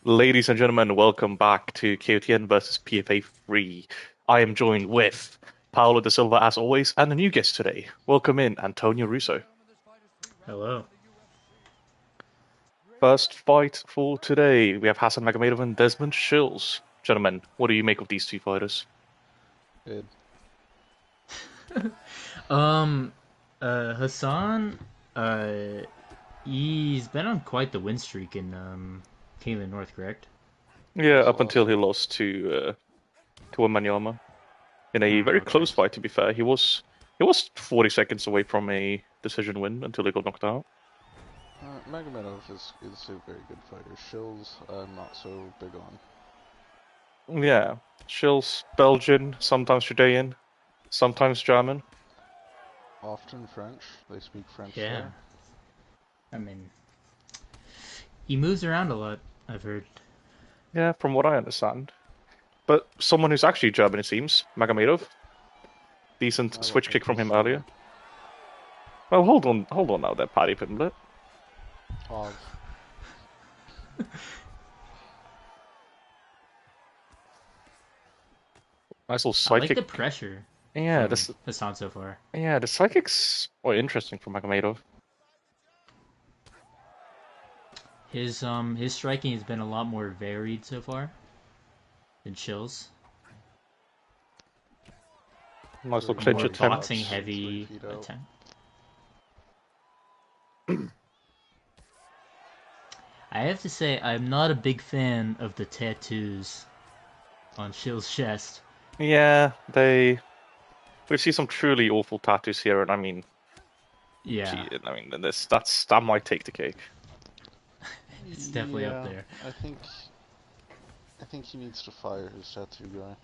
Ladies and gentlemen, welcome back to KOTN versus PFA 3. I am joined with Paolo da Silva as always, and a new guest today. Welcome in, Antonio Russo. Hello. First fight for today, we have Hassan Magomedov and Desmond Shylls. Gentlemen, what do you make of these two fighters? Good. Hassan, he's been on quite the win streak in Kalen North, correct? Yeah, Just up until lost. he lost to Wembanyama in a very Okay. close fight. To be fair, he was 40 seconds away from a decision win until he got knocked out. Magomedov is a very good fighter. Shylls, I'm not so big on. Yeah, Shylls, Belgian, sometimes Judean, sometimes German. Often French. They speak French Yeah. there. I mean, he moves around a lot, I've heard. Yeah, from what I understand. But someone who's actually German, it seems, Magomedov. Decent I don't switch think kick from he's him German. earlier. Well, hold on now there, Paddy Pimblett. Of. Nice little I like sidekick. the pressure Yeah, from this Hassan so far. yeah, the sidekicks are interesting from Magomedov. His striking has been a lot more varied so far than Shylls. Nice little Very clinch More wide attempt. boxing shots and 3 heavy feet out. attempt. I have to say, I'm not a big fan of the tattoos on Shylls' chest. Yeah, we see some truly awful tattoos here, and I mean, Yeah, gee, that might take the cake. it's definitely up Yeah, there. I think he needs to fire his tattoo guy.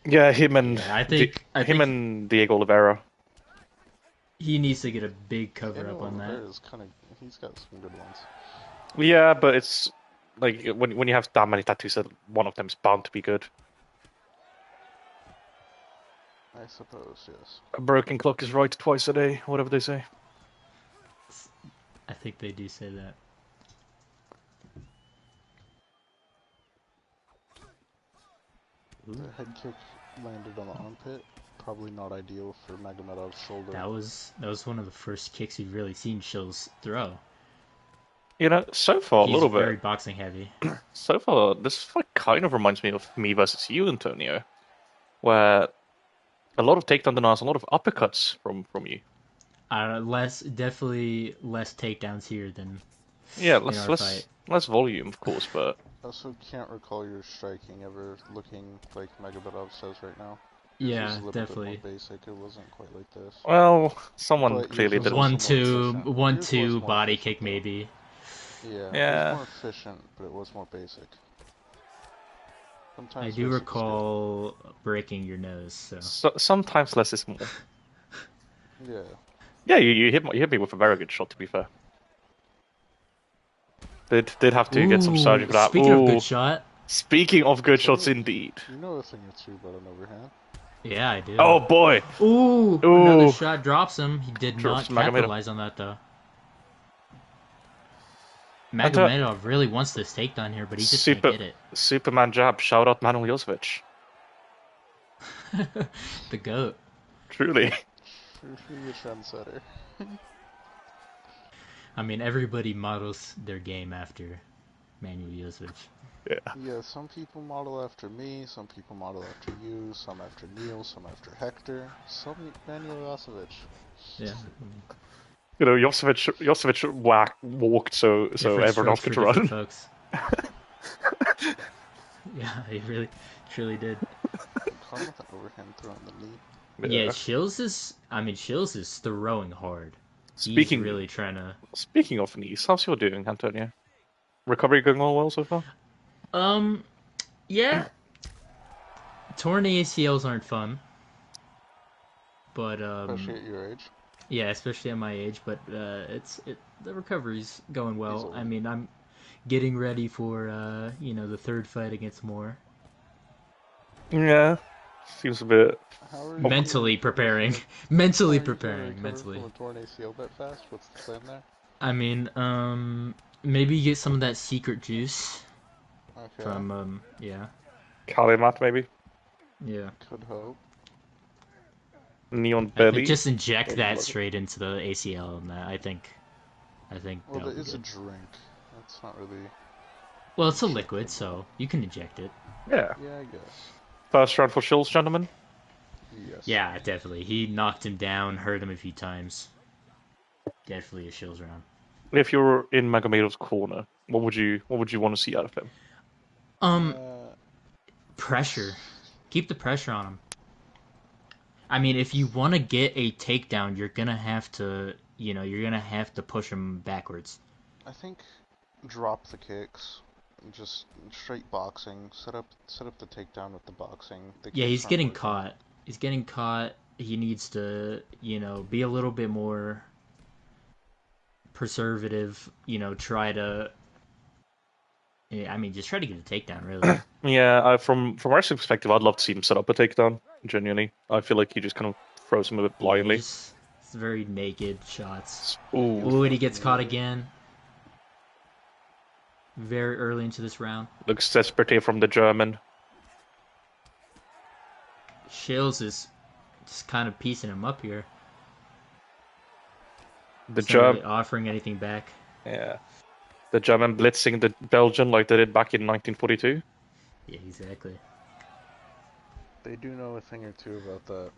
Yeah, Yeah, I him think and Diego Oliveira. he needs to get a big cover Daniel up on that. Oliveira's he's got some good ones. Yeah, but it's like when you have that many tattoos, one of them is bound to be good. I suppose, yes. A broken clock is right twice a day, whatever they say. I think they do say that. The Ooh, head kick landed on the armpit. Probably not ideal for Magomedov's shoulder. that was one of the first kicks we've really seen Shylls throw. You know, so far a He's little bit. very boxing heavy. So far, this fight kind of reminds me of me versus you, Antonio, where a lot of takedown denials, a lot of uppercuts from you. Definitely less takedowns here than Yeah, in less our fight. less less volume, of course, but I also can't recall your striking ever looking like Magomedov says right now. Yours was Yeah, a little bit more definitely. basic. It wasn't quite like this. well, someone But yours clearly was didn't. also One more two efficient. one Yours was two more body efficient kick though. maybe. Yeah, it was Yeah, more efficient, but it was more basic. I Sometimes do basic is good. recall breaking your nose, so sometimes less is more. Yeah. Yeah, you hit me with a very good shot. To be fair, did have to get some surgery ooh, for that. speaking of good Ooh, shot, speaking of good shots, So, indeed. you know a thing or two about an overhand. yeah, I do. Oh boy, Ooh, another ooh, shot drops him. He did drops not Magomedov. capitalize on that though. And Magomedov really wants this takedown here, but he just can't super get it. Superman jab. Shout out Manuel Jozovic. The goat. Truly. Truly a trendsetter. I mean, everybody models their game after Manuel Jozovic. Yeah. Yeah, some people model after me, some people model after you, some after Neil, some after Hector, some Manuel Jasovic. Yeah. You know, Jozovic walked so Different everyone else strokes for could different run. folks. Yeah, he really, truly did. Caught him with an overhand throw on the knee. Yeah, Yeah. Shylls is throwing hard. He's Speaking really trying to. speaking of knees, how's your doing, Antonio? Recovery going all well so far? Um, yeah, torn ACLs aren't fun, but Especially at your age. yeah, especially at my age. But the recovery's going He's well. I old. mean, I'm getting ready for the third fight against Moore. Yeah. Seems a bit. How are you gonna Mentally recover preparing, from a How mentally are you gonna preparing, recover from mentally. a torn ACL that fast? What's the plan there? I mean, maybe get some of that secret juice. Okay. From yeah. Kalimat, maybe? Yeah. Could hope. Neon I Belly? think just inject Oh, that look. straight into the ACL and that. I think Well, that'll there be is a good. drink. That's not really. Well, it's a injectable. liquid, so you can inject it. Yeah. Yeah, I guess. First round for Shylls, gentlemen. Yes. Yeah, definitely. He knocked him down, hurt him a few times. Definitely a Shylls round. If you're in Magomedov's corner, what would you want to see out of him? Uh, Pressure. Keep the pressure on him. I mean, if you want to get a takedown, you're gonna have to, you're gonna have to push him backwards. I think drop the kicks. Just straight boxing. Set up the takedown with the boxing. The Yeah, kicks he's aren't getting working. caught. He's getting caught. He needs to, be a little bit more preservative. Try to. Yeah, I mean, just try to get a takedown, really. Yeah, from wrestling perspective, I'd love to see him set up a takedown. Genuinely, I feel like he just kind of throws him a bit blindly. Yeah, just it's very naked shots. Ooh, Ooh, and he gets caught again. Very early into this round. looks desperate here from the German. Shylls is just kind of piecing him up here. The He's not really German, offering anything back. yeah, the German blitzing the Belgian like they did back in 1942. Yeah, exactly. They do know a thing or two about that.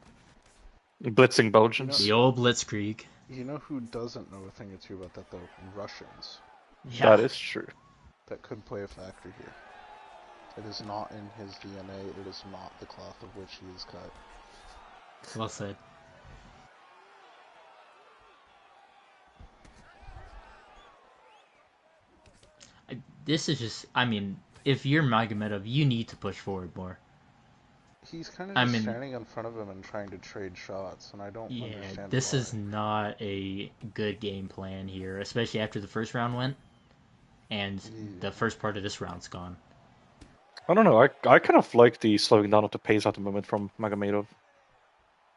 Blitzing Belgians. The old Blitzkrieg. You know who doesn't know a thing or two about that though? Russians. Yeah. That is true. That could play a factor here. It is not in his DNA. It is not the cloth of which he is cut. Well said. This is just, I mean, if you're Magomedov, you need to push forward more. He's kind of just standing in front of him and trying to trade shots, and I don't understand this why. is not a good game plan here, especially after the first round went, and the first part of this round's gone. I don't know. I kind of like the slowing down of the pace at the moment from Magomedov.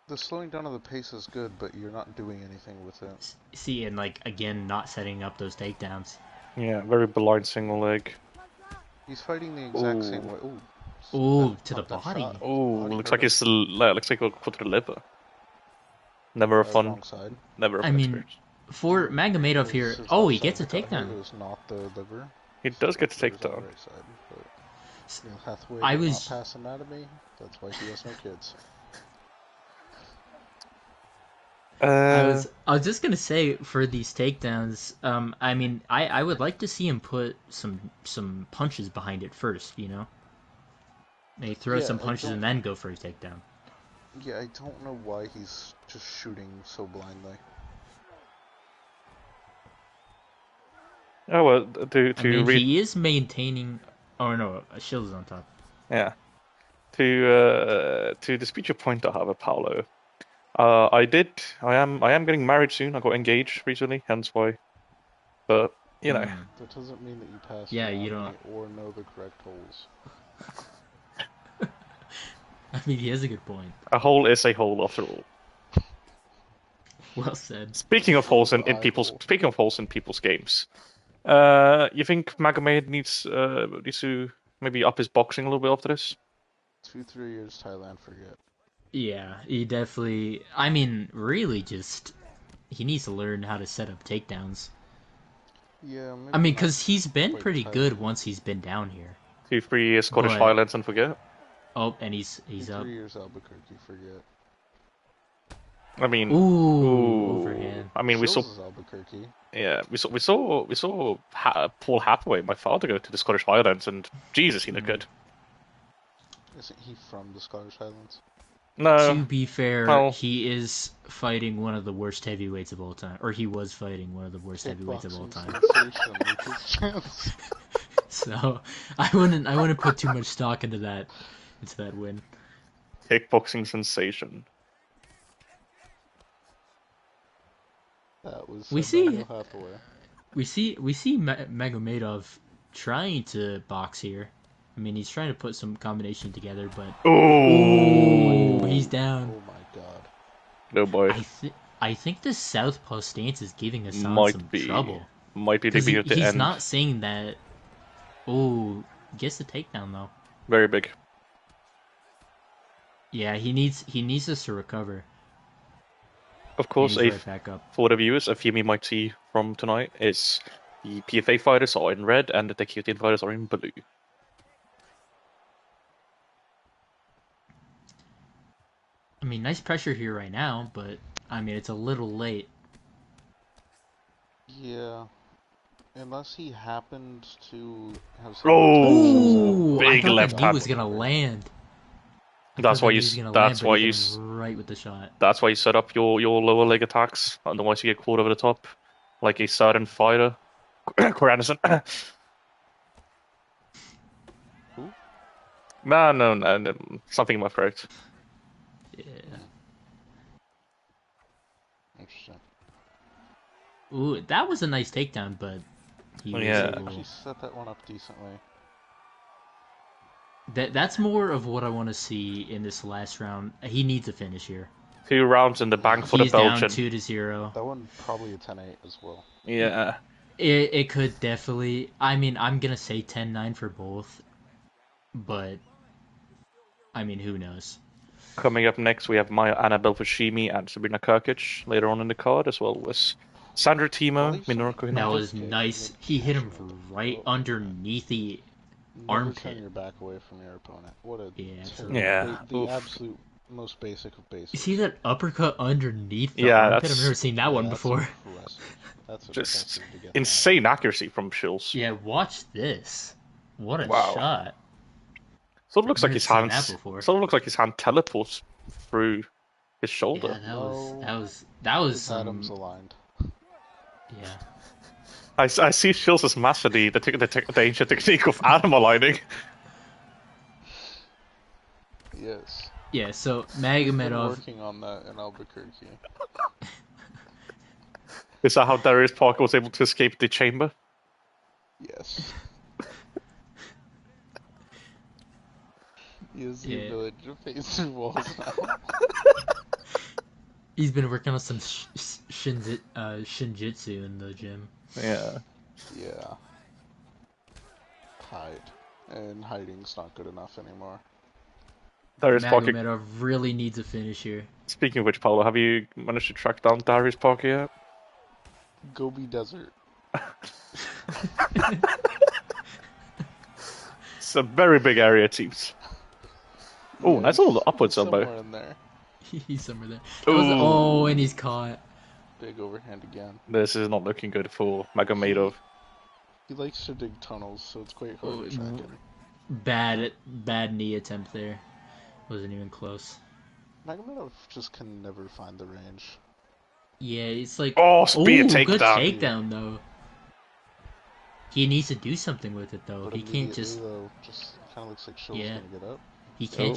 The slowing down of the pace is good, but you're not doing anything with it. See, and like again, not setting up those takedowns. Yeah, very blind single leg. He's fighting the exact same way. Ooh, to the body. Oh, looks like it's looks like he'll go to the liver. Never a fun. Wrong side. Never a fun I mean, experience. For Magomedov here, oh, he gets a takedown. It was not the liver. He does get to It was on take the down. right side, but Neil Hathaway I did was- not pass anatomy. That's why he has no kids. I was just gonna say for these takedowns, I mean, I would like to see him put some punches behind it first, Maybe throw Yeah, some I punches don't- and then go for a takedown. Yeah, I don't know why he's just shooting so blindly. Oh well, to I mean, read. he is maintaining. Oh no, Shylls is on top. Yeah. To dispute your point, however, Paolo, I am getting married soon. I got engaged recently, hence why. But Mm. That doesn't mean that you pass Yeah, you anatomy or know the correct holes. I mean, he has a good point. a hole is a hole after all. Well said. Speaking of holes in Eye people's hole. games, you think Magomed needs to maybe up his boxing a little bit after this? 2-3 years Thailand, forget. Yeah, he definitely. I mean, really, just he needs to learn how to set up takedowns. Yeah, maybe I mean, not because he's been quite pretty Thailand. good once he's been down here. 2-3 years Scottish But- Highlands and forget. Oh, and he's 2-3 up. years Albuquerque, forget. I mean, Ooh, overhand. I mean, we saw. Shylls is Albuquerque. Yeah, we saw Paul Hathaway, my father, go to the Scottish Highlands, and Jesus, he looked good. Isn't he from the Scottish Highlands? No, To be fair, well- he is fighting one of the worst heavyweights of all time, or he was fighting one of the worst heavyweights of all time. Kickboxing sensation, Lucas Chance. So I wouldn't put too much stock into that win. kickboxing sensation. That was We said by see- Neil Hathaway. We see Magomedov trying to box here. I mean, he's trying to put some combination together, but Oh, he's Oh down. my god. no boy, I think the southpaw stance is giving Hassan might some be trouble. might be Because leaving at the he's end. not saying that. Oh, gets the takedown though. Very big. Yeah, he needs us to recover. Of course, right back up. for the viewers, a theme you might see from tonight is the PFA fighters are in red and the KOTN fighters are in blue. I mean, nice pressure here right now, but I mean, it's a little late. Yeah. Unless he happened to have some big I thought left the knee hand. was gonna land. That's why you right with the shot. That's why you set up your lower leg attacks. Otherwise, you get caught over the top, like a certain fighter, Anderson. Who? No, something about correct. Yeah. Interesting. Ooh, that was a nice takedown, but he was able... She set that one up decently. That's more of what I want to see in this last round. He needs a finish here. 2 rounds in the bank for the Belgian. He's down 2-0. That one probably a 10-8 as well. Yeah. It could definitely... I mean, I'm going to say 10-9 for both. But, I mean, who knows? Coming up next, we have Maia, Annabelle-Fushimi, and Sabrina Krkic later on in the card, as well as Sandro, Temo, Minoru, Kohinata. That was nice. He hit him right underneath the armpit. Never turn your back away from your opponent. What a the absolute most basic of basics. You see that uppercut underneath the armpit? I've never seen that one before. That's just insane accuracy from Shylls. Yeah, watch this. What a shot. Sort of looks like his hand. Sort of looks like his hand teleports through his shoulder. Yeah, that was some... Atoms aligned. Yeah. I see Shylls has mastered the ancient technique of atom aligning. Yes. Yeah, so Magomedov... working on that in Albuquerque. Is that how Darius Parker was able to escape the chamber? Yes. He has the ability to phase through walls now. He's been working on some shinjitsu in the gym. Yeah. Yeah. Hide. And hiding's not good enough anymore. Darius Magomedov really needs a finish here. Speaking of which, Paulo, have you managed to track down Darius Parker yet? Gobi Desert. It's a very big area, it seems. Oh, nice little upwards elbow. Somewhere in there. He's somewhere there. And he's caught. Big overhand again. This is not looking good for Magomedov. He likes to dig tunnels, so it's quite hard to track him. Bad knee attempt there. Wasn't even close. Magomedov just can never find the range. Yeah, it's like... speed takedown. Good takedown, though. He needs to do something with it, though. But he can't just... Though, just kind of looks like Shylls gonna get up. He can't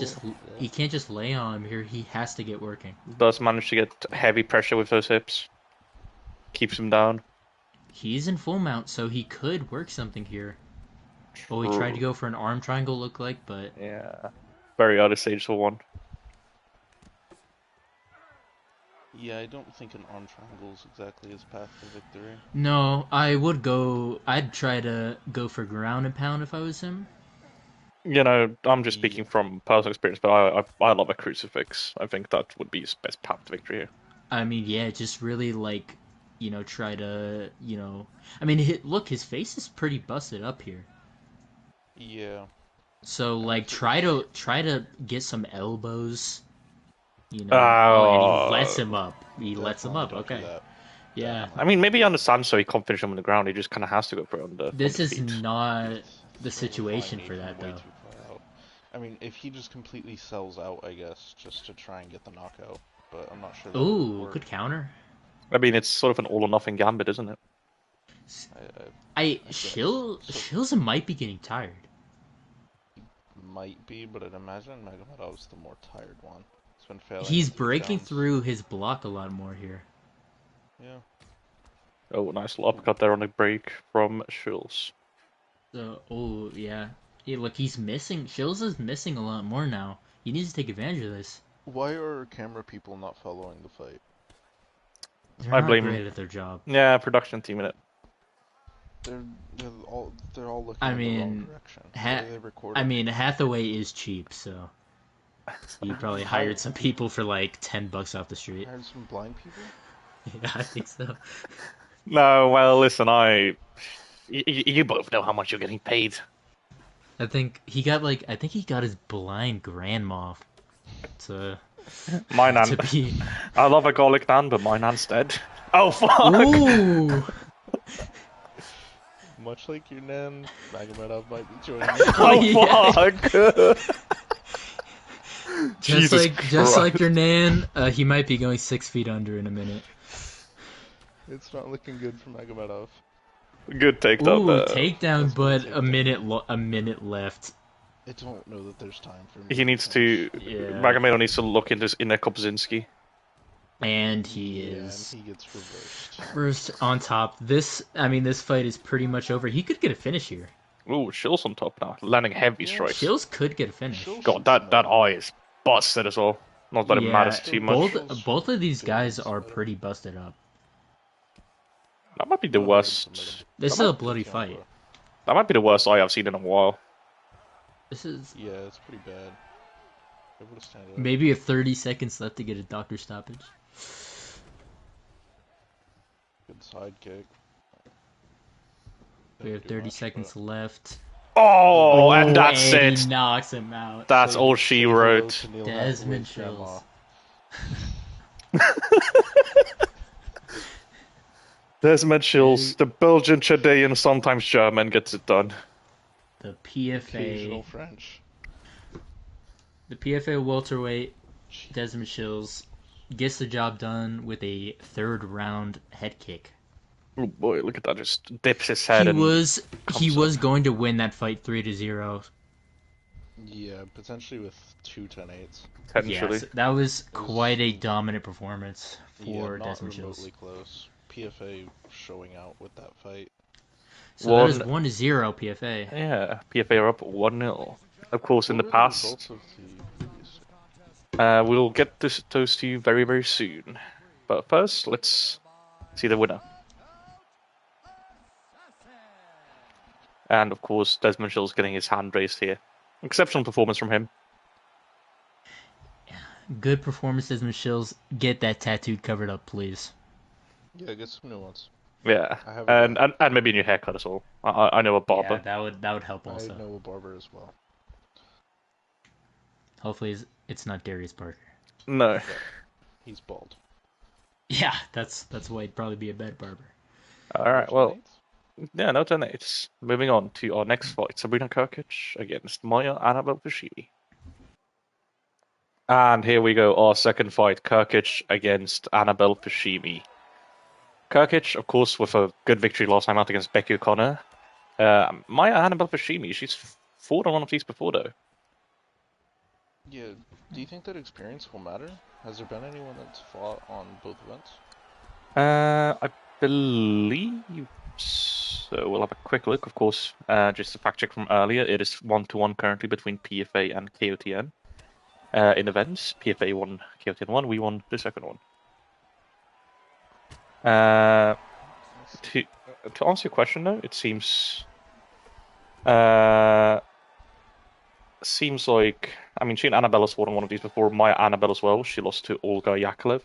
just lay on him here. He has to get working. Does manage to get heavy pressure with those hips. Keeps him down. He's in full mount, so he could work something here. Oh, he tried to go for an arm triangle, look like, but... Yeah. Very out of stage for one. Yeah, I don't think an arm triangle is exactly his path to victory. No, I'd try to go for ground and pound if I was him. You know, I'm just speaking from personal experience, but I love a crucifix. I think that would be his best path to victory here. I mean, yeah, just really, like, you know, try to, you know... I mean, look, his face is pretty busted up here. Yeah. So, like, try to get some elbows, you know, and he lets him up. He lets him up, okay. Yeah. I mean, maybe he understands so he can't finish him on the ground, he just kind of has to go for it on the This is feet. Not the situation for that, though. I mean, if he just completely sells out, I guess, just to try and get the knockout, but I'm not sure that Ooh, good counter. I mean, it's sort of an all-or-nothing gambit, isn't it? Shylls might be getting tired. Might be, but I'd imagine Magomedov's the more tired one. He's been failing. He's breaking through his block a lot more here. Yeah. Oh, nice little uppercut there on the break from Shylls. So, yeah. Hey, look, he's missing. Shylls is missing a lot more now. He needs to take advantage of this. Why are camera people not following the fight? They're not great at their job. Yeah, production team in it. they're all looking I in the wrong mean, direction. They record it. Hathaway is cheap, so he probably hired some people for like $10 off the street. Hired some blind people. Yeah, I think so. No, well, listen, you both know how much you're getting paid. I think he got his blind grandma to My nan. to be. I love a garlic nan, but my nan's dead. Oh fuck! Ooh. Much like your nan, Magomedov might be joining. Oh yeah. fuck! Jesus just like Christ. your nan, he might be going 6 feet under in a minute. It's not looking good for Magomedov. Good takedown Ooh, there. takedown, but takedown. a minute left. I don't know that there's time for me. He needs to. Yeah. Magomedov needs to look into in their Kopczynski. And he is. And he gets reversed. First on top. This fight is pretty much over. He could get a finish here. Ooh, Shylls on top now, landing heavy strikes. Shylls could get a finish. God, that eye is busted as well. Not that it matters too much. Both of these guys are pretty busted up. That might be the worst. This is a bloody fight. That might be the worst eye I've seen in a while. This is. Yeah, it's pretty bad. Able to stand up. Maybe 30 seconds left to get a doctor stoppage. Good side kick. We have 30 seconds left. Oh, and that's and it. He knocks him out. That's all she wrote. Desmond Shylls. Desmond Shylls, the Belgian, Chilean, sometimes German, gets it done. The PFA. Occasional French. The PFA welterweight, Desmond Shylls, gets the job done with a third round head kick. Oh boy, look at that! Just dips his head. He was going to win that fight 3-0. Yeah, potentially with 2 10-8s. Potentially. Yes, that was quite a dominant performance for not Desmond remotely Shylls. close. PFA showing out with that fight. So that is 1-0 PFA. Yeah, PFA are up 1-0. Of course, in the past, we'll get those to you very, very soon. But first, let's see the winner. And of course, Desmond Shylls getting his hand raised here. Exceptional performance from him. Good performance, Desmond Shylls. Get that tattoo covered up, please. Yeah, get some new ones. Yeah, and maybe a new haircut as well. I know a barber. Yeah, that would help also. I know a barber as well. Hopefully it's not Darius Barker. No. Yeah, he's bald. Yeah, that's why he'd probably be a bad barber. Alright, well, yeah, no 10-8s. Moving on to our next fight, Sabrina Krkic against Maia Annabelle-Fushimi. And here we go, our second fight, Krkic against Annabelle-Fushimi. Krkic, of course, with a good victory last time out against Becky O'Connor. Maia Annabelle-Fushimi, she's fought on one of these before, though. Yeah, do you think that experience will matter? Has there been anyone that's fought on both events? I believe so. We'll have a quick look, of course. Just a fact check from earlier. It is 1-1 currently between PFA and KOTN. In events, PFA won KOTN 1, we won the second one. To answer your question though, it seems like, I mean, she and Annabelle has fought on one of these before. Maia Annabelle as well. She lost to Olga Yakovlev,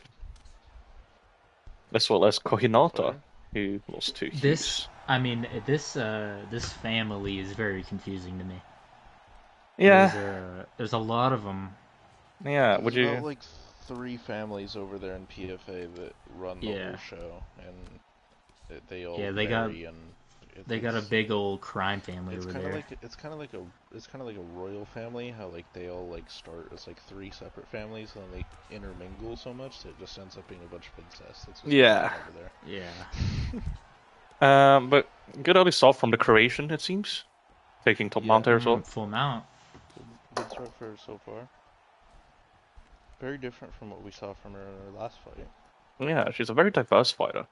as well as Kohinata, who lost to Hughes. This family is very confusing to me. Yeah, there's a lot of them. Yeah, would you? About like 3 families over there in PFA that run the whole show, and they all they got a big old crime family over there. It's kind of like a royal family. How like they all like start as like 3 separate families, and then they intermingle so much that it just ends up being a bunch of incest. That's over there. Yeah. But good early start from the Croatian, it seems, taking top mount there as well. Full mount. Good start for her so far. Very different from what we saw from her in her last fight. Yeah, she's a very diverse fighter.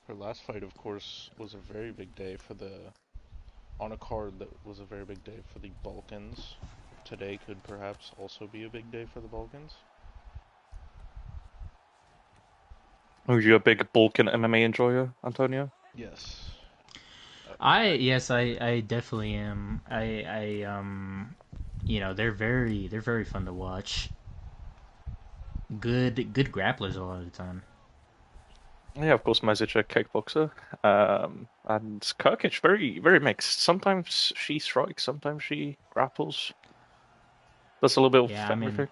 Her last fight, of course, was a very big day on a card that was a very big day for the Balkans. Today could perhaps also be a big day for the Balkans. Are you a big Balkan MMA enjoyer, Antonio? Yes. I definitely am. They're very fun to watch. Good grapplers a lot of the time. Yeah, of course, Mesic a kickboxer, and Krkic very mixed. Sometimes she strikes, sometimes she grapples. That's a little bit of everything.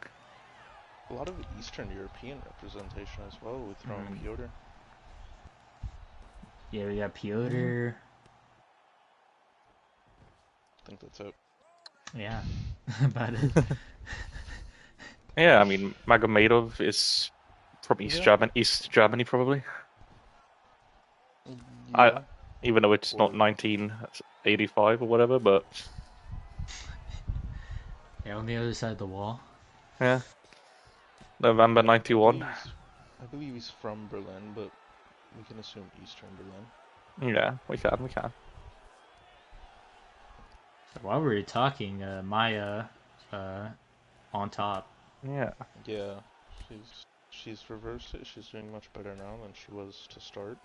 A lot of Eastern European representation as well with throwing Piotr. Yeah, we got Piotr. I think that's it. Yeah, about it. Yeah, I mean, Magomedov is from East Germany, probably. Yeah. Even though it's not 1985 or whatever, but yeah, on the other side of the wall. Yeah, November '91. I believe he's from Berlin, but we can assume Eastern Berlin. Yeah, we can. While we were talking, Maia, on top. Yeah. Yeah, she's reversed it. She's doing much better now than she was to start.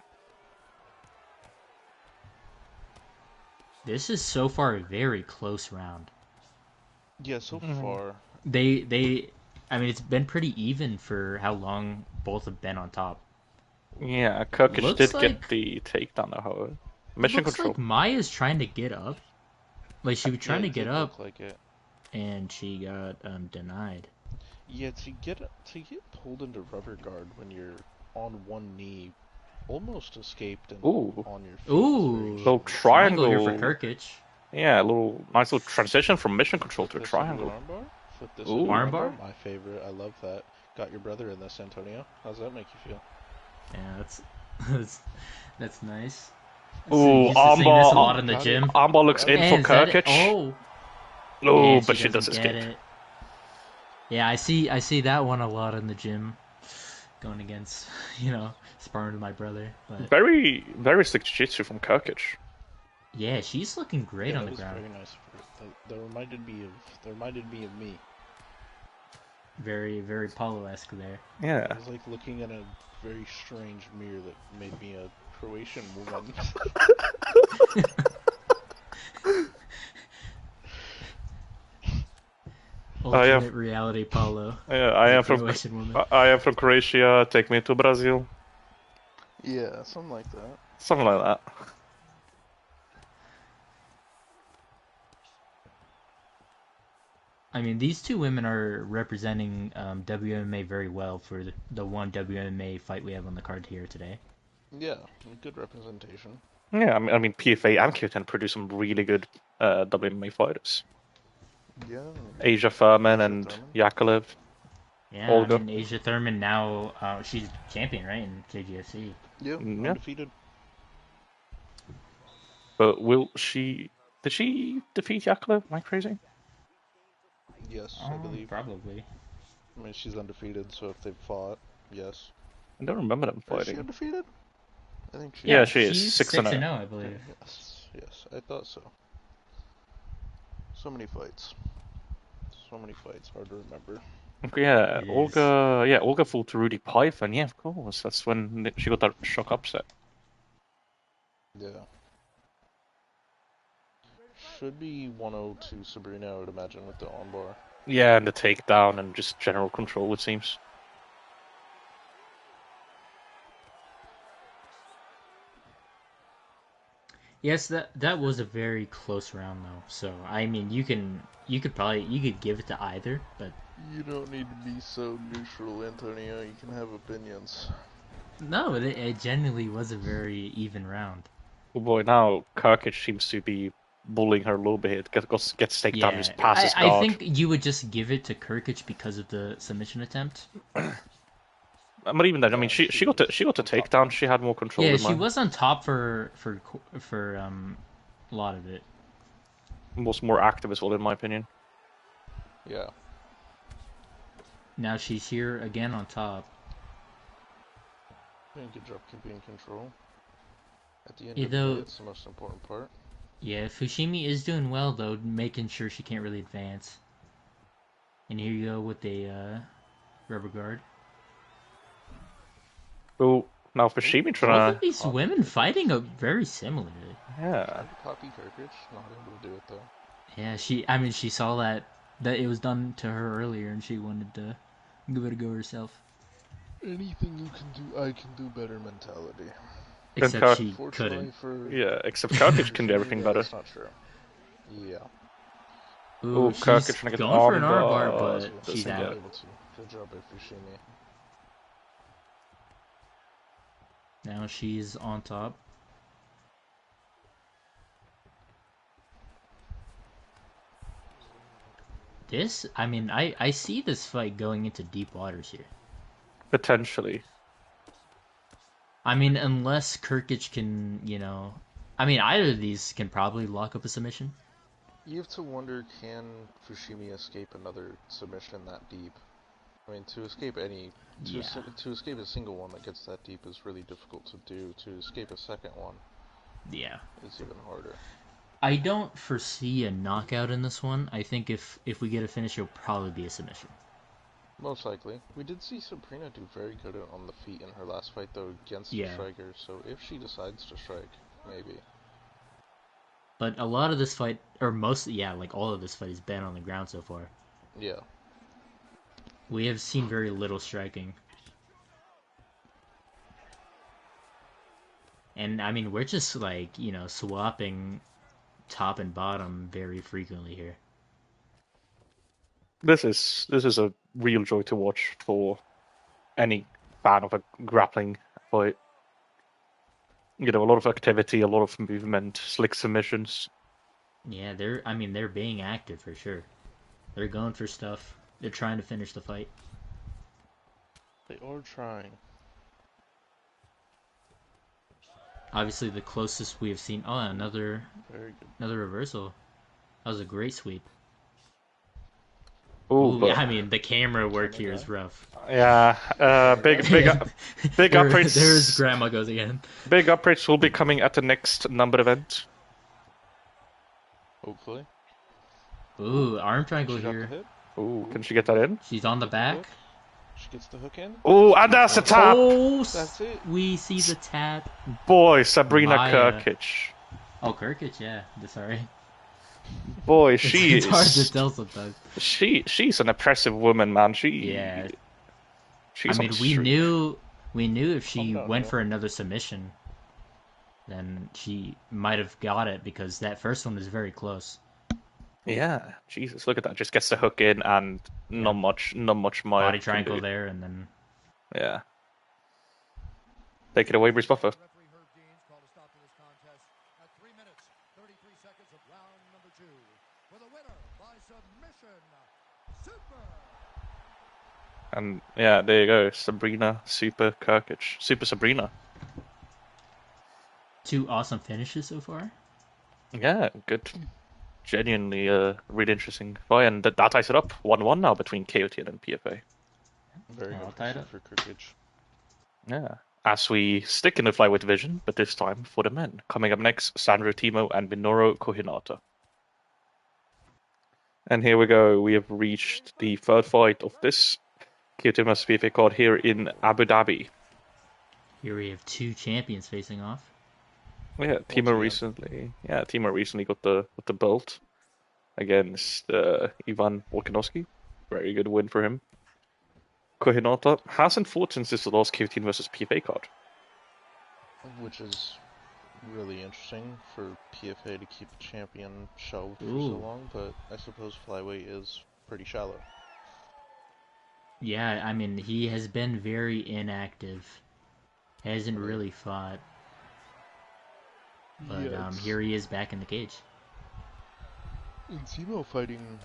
This is so far a very close round. Yeah, so far. I mean, it's been pretty even for how long both have been on top. Yeah, Krkic did get the takedown though, however. Mission control. Like Maia's trying to get up. Like, she was trying to get up, like it. And she got denied. Yeah, to get pulled into rubber guard when you're on one knee, almost escaped and on your feet. Ooh, little triangle here for Krkic. Yeah, nice little transition from mission control to a triangle. Armbar? My favorite. I love that. Got your brother in this, Antonio. How's that make you feel? Yeah, that's nice. Ooh, armbar. A lot in the gym. Armbar looks in for Krkic. Oh, but she does escape. It. Yeah, I see that one a lot in the gym. Going against, sparring with my brother. But very slick jiu-jitsu from Krkic. Yeah, she's looking great on the ground. Very nice. That reminded me of me. Very, very Paulo-esque there. Yeah. I was like looking at a very strange mirror that made me a Croatian woman. Ultimate reality Paulo. Yeah, I am from Croatia. Take me to Brazil. Yeah, something like that. Something like that. I mean, these two women are representing WMA very well for the one WMA fight we have on the card here today. Yeah, good representation. Yeah, I mean PFA and KOTN produce some really good WMA fighters. Yeah. Asia Thurman and Yakovlev. Yeah, Olga. I mean, Asia Thurman now, she's champion, right, in KGFC. Yep, undefeated. But did she defeat Yakovlev? Am I crazy? Yes, I believe. Probably. I mean, she's undefeated, so if they've fought, yes. I don't remember them fighting. Is she undefeated? I think she is. Yeah, she is. She's 6-0, I believe. Yes, I thought so. So many fights. Hard to remember. Yeah, Olga fought to Rudy Python. Yeah, of course. That's when she got that shock upset. Yeah. Should be 1-0 to Sabrina, I would imagine, with the armbar. Yeah, and the takedown and just general control, it seems. Yes, that was a very close round though. So I mean, you could give it to either, but you don't need to be so neutral, Antonio. You can have opinions. No, it genuinely was a very even round. Oh boy, now Krkic seems to be bullying her a little bit. Gets takedown, just passes guard. I think you would just give it to Krkic because of the submission attempt. But even then, I mean, she got to takedown. She had more control. Yeah, she was on top for a lot of it. Was more active as well, in my opinion. Yeah. Now she's here again on top. Good job keeping control. At the end of the day, it's the most important part. Yeah, Fushimi is doing well though, making sure she can't really advance. And here you go with a rubber guard. Well, Now Fushimi trying to... Both of these women fighting very similarly. Yeah. Trying to copy Krkic, not able to do it though. Yeah, she saw that it was done to her earlier, and she wanted to give it a go herself. Anything you can do, I can do better mentality. Except she couldn't. Yeah, except Krkic can do everything better. That's not true. Yeah. Ooh, she's going for an armbar, but she's out. Able to. Good job by Fushimi. Now she's on top. I see this fight going into deep waters here. Potentially. I mean, unless Krkic can, either of these can probably lock up a submission. You have to wonder, can Fushimi escape another submission that deep? I mean, to escape to escape a single one that gets that deep is really difficult to do. To escape a second one, it's even harder. I don't foresee a knockout in this one. I think if we get a finish, it'll probably be a submission. Most likely. We did see Sabrina do very good on the feet in her last fight, though, against the striker, so if she decides to strike, maybe. But a lot of this fight, or all of this fight has been on the ground so far. Yeah. We have seen very little striking. And, I mean, we're just, swapping top and bottom very frequently here. This is a real joy to watch for any fan of a grappling fight. A lot of activity, a lot of movement, slick submissions. Yeah, they're being active for sure. They're going for stuff. They're trying to finish the fight. They are trying. Obviously, the closest we have seen. Oh, another reversal. That was a great sweep. Ooh, but... I mean, the camera work here is rough. Yeah, big upgrades. There's Grandma goes again. Big upgrades will be coming at the next number event. Hopefully. Ooh, arm triangle here. Ooh, can she get that in? She's on the back. She gets the hook in. Ooh, and that's the tap! Oh, that's it. We see the tap. Boy, Sabrina Maia. Krkic. Oh, Krkic, yeah. Sorry. Boy, she it's hard to tell sometimes. She's an impressive woman, man. Yeah. We knew if she went for another submission, then she might have got it because that first one was very close. Yeah, Jesus, look at that! Just gets the hook in and not much Maia. Body triangle there, and then take it away, Bruce Buffer. And yeah, there you go, Sabrina, Super Krkic, Super Sabrina. 2 awesome finishes so far. Yeah, good. Genuinely really interesting fight, and that ties it up 1-1 now between KOTN and PFA. Very good tied up for Krkic. Yeah, as we stick in the flyweight division, but this time for the men. Coming up next, Sandro, Temo, and Minoru Kohinata. And here we go. We have reached the third fight of this KOTN vs PFA card here in Abu Dhabi. Here we have 2 champions facing off. Yeah, Temo recently got the belt against Ivan Volkanovski. Very good win for him. Kohinata hasn't fought since this last KOTN vs PFA card, which is really interesting for PFA to keep a champion shelved for so long. But I suppose flyweight is pretty shallow. Yeah, I mean he has been very inactive. Hasn't really fought. But here he is back in the cage. And Temo fighting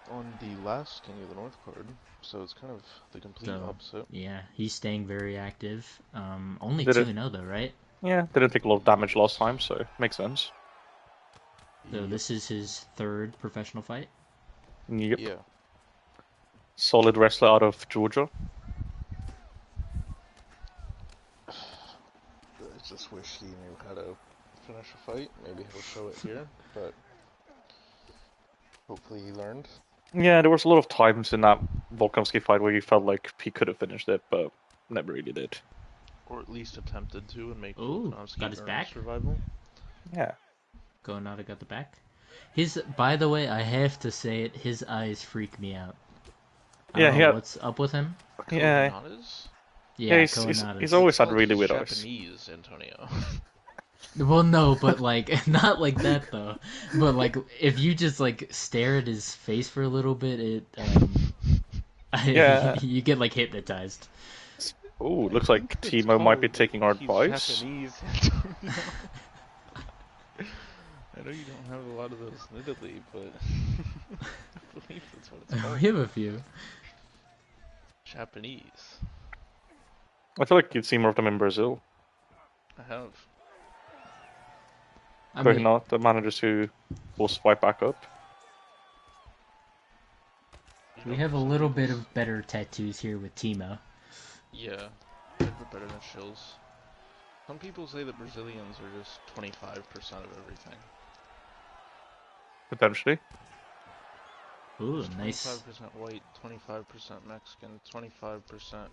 on the last King of the North card, so it's kind of the complete opposite. Yeah, he's staying very active. Only 2-0 though, right? Yeah, didn't take a lot of damage last time, so makes sense. So this is his 3rd professional fight? Yep. Yeah. Solid wrestler out of Georgia. I just wish he knew how to finish a fight. Maybe he'll show it here, but hopefully he learned. Yeah, there was a lot of times in that Volkanovski fight where you felt like he could have finished it, but never really did. Or at least attempted to, and make Ooh, got his back. Survival. Yeah. Kohinata got the back. By the way, I have to say it, his eyes freak me out. I don't know what's up with him. Yeah. Kohinata's? Yeah, he's always had really weird eyes. Japanese, Antonio. Well, no, but like not like that though. But like if you just like stare at his face for a little bit, you get like hypnotized. Ooh, looks like Temo might be taking our advice. Japanese, I know you don't have a lot of those in Italy, but I believe that's what it's called. We have a few. Japanese. I feel like you've seen more of them in Brazil. I have. Kohinata manages to will swipe back up. We have a little bit of better tattoos here with Temo. Yeah, a bit better than Shylls. Some people say that Brazilians are just 25% of everything. Potentially. Ooh, nice. 25% white, 25% Mexican, 25%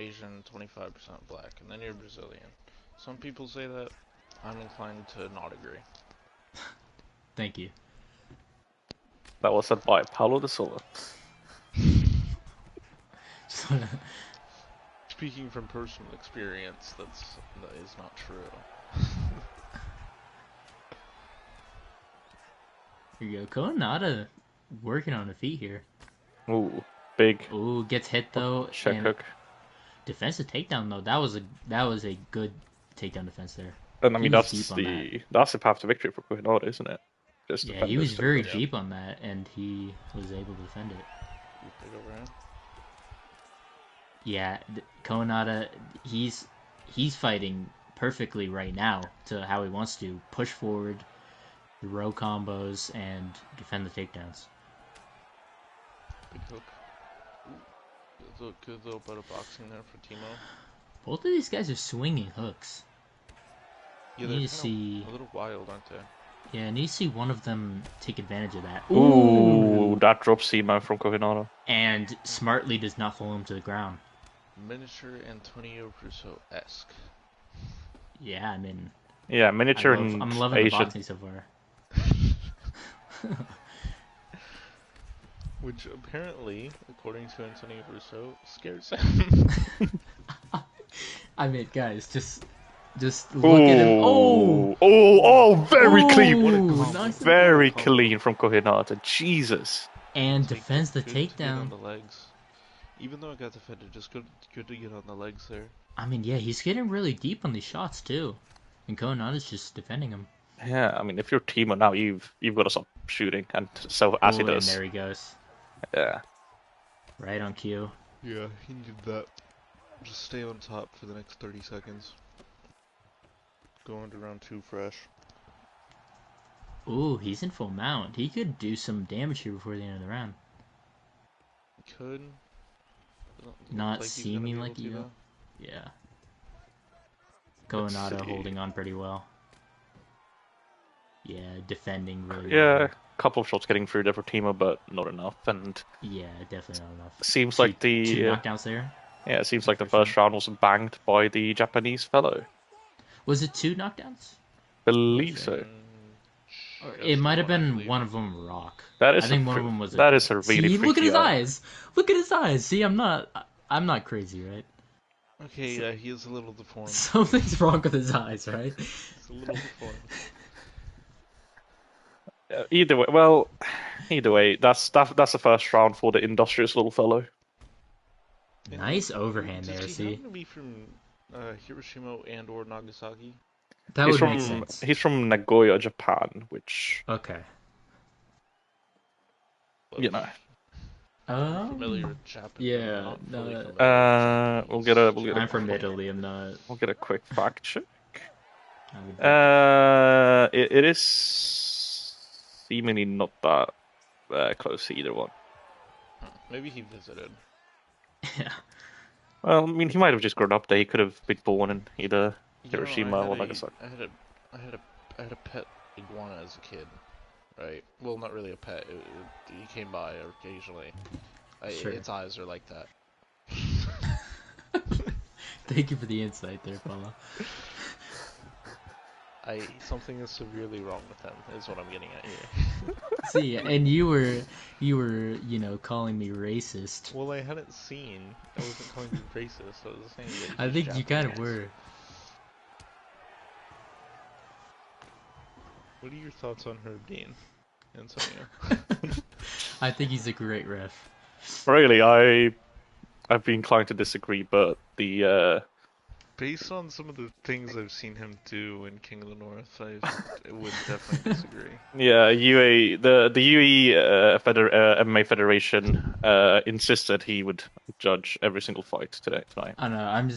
Asian, 25% black, and then you're Brazilian. Some people say that. I'm inclined to not agree. Thank you. That was said by Paulo de Silva. Speaking from personal experience, that is not true. Here you go. Kohinata working on the feet here. Ooh, big. Ooh, gets hit though. Check hook. Defensive takedown though. That was a good takedown defense there. And I mean that's the path to victory for Kohinata, isn't it? Just yeah, he was very deep on that, and he was able to defend it. Yeah, Kohinata, he's fighting perfectly right now to how he wants to push forward, throw combos, and defend the takedowns. Big hook. Ooh, good little bit of boxing there for Temo. Both of these guys are swinging hooks. Yeah, they're a little wild, aren't they? Yeah, I need to see one of them take advantage of that. Ooh, that drops Temo from Kohinata. And smartly does not fall him to the ground. Miniature Antonio Russo-esque. Yeah, I mean... Yeah, miniature and I'm loving Asian. the boxing so far. Which apparently, according to Antonio Russo, scares him. I mean, guys, just look at him. Very clean. Nice Very clean from Kohinata. Jesus. And defends the good takedown. To get on the legs. Even though it got defended, just good to get on the legs there. I mean, yeah, he's getting really deep on these shots too, and Kohinata's just defending him. Yeah, I mean, if you're Temo now, you've got to stop shooting, and so as he does. And there he goes. Yeah. Right on cue. Yeah, he needed that. Just stay on top for the next 30 seconds. Go into round 2 fresh. Ooh, he's in full mount. He could do some damage here before the end of the round. He could. Not seeming like you. Yeah. Kohinata holding on pretty well. Yeah, defending really well. A couple of shots getting through there for Temo, but not enough. And yeah, definitely not enough. Seems like the two knockdowns there. Yeah, it seems like the first round was banged by the Japanese fellow. Was it 2 knockdowns? Believe so. Or it might have been one of them rock. That is I think one of them was. That is a really. See, look at his eyes. Look at his eyes. See, I'm not crazy, right? Okay, yeah, he is a little deformed. Something's wrong with his eyes, right? He's a little deformed. Either way, that's the first round for the industrious little fellow. Nice overhand there. Does he See, happen to be from Hiroshima and or Nagasaki? That would make sense. He's from Nagoya, Japan, which okay. You know. Familiar with Japan? Yeah. We'll get a. I'm from Italy. I'm not. We'll get a quick fact check. It is seemingly not that close to either one. Maybe he visited. Yeah. Well, I mean, he might have just grown up there. He could have been born in either Hiroshima or Nagasaki. I had a pet iguana as a kid, right? Well, not really a pet. He came by occasionally. Sure. Its eyes are like that. Thank you for the insight there, Paula. Something is severely wrong with him, is what I'm getting at here. See, and you were, calling me racist. Well, I hadn't seen. I wasn't calling you racist. I was saying that I he's think Japanese. you kind of were. What are your thoughts on Herb Dean, Antonio? I think he's a great ref. Really, I've been inclined to disagree, but the Based on some of the things I've seen him do in King of the North, I would definitely disagree. Yeah, the UAE MMA Federation insisted he would judge every single fight tonight. I don't know.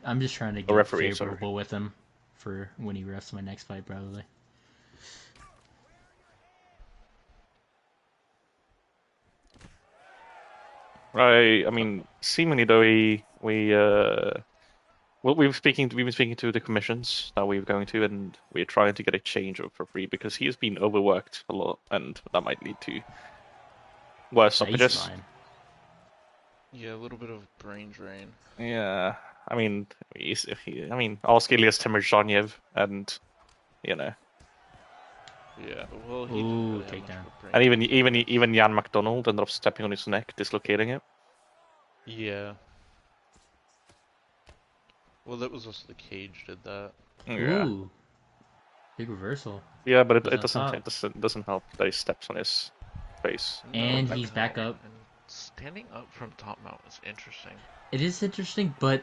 I'm just trying to get favorable with him for when he refs my next fight, probably. I mean, seemingly though we've been speaking to the commissions that we're going to, and we're trying to get a change over for free because he has been overworked a lot, and that might lead to worse stoppages. Yeah, a little bit of brain drain. Yeah, I mean, ask Elias Temirzaniev, and Yeah, well, he didn't really have much of a brain. And even Jan McDonald ended up stepping on his neck, dislocating it. Yeah. Well, that was also the cage did that. Yeah. Ooh. Big reversal. Yeah, but it doesn't help that he steps on his face. And he's back up. And standing up from top mount is interesting. It is interesting, but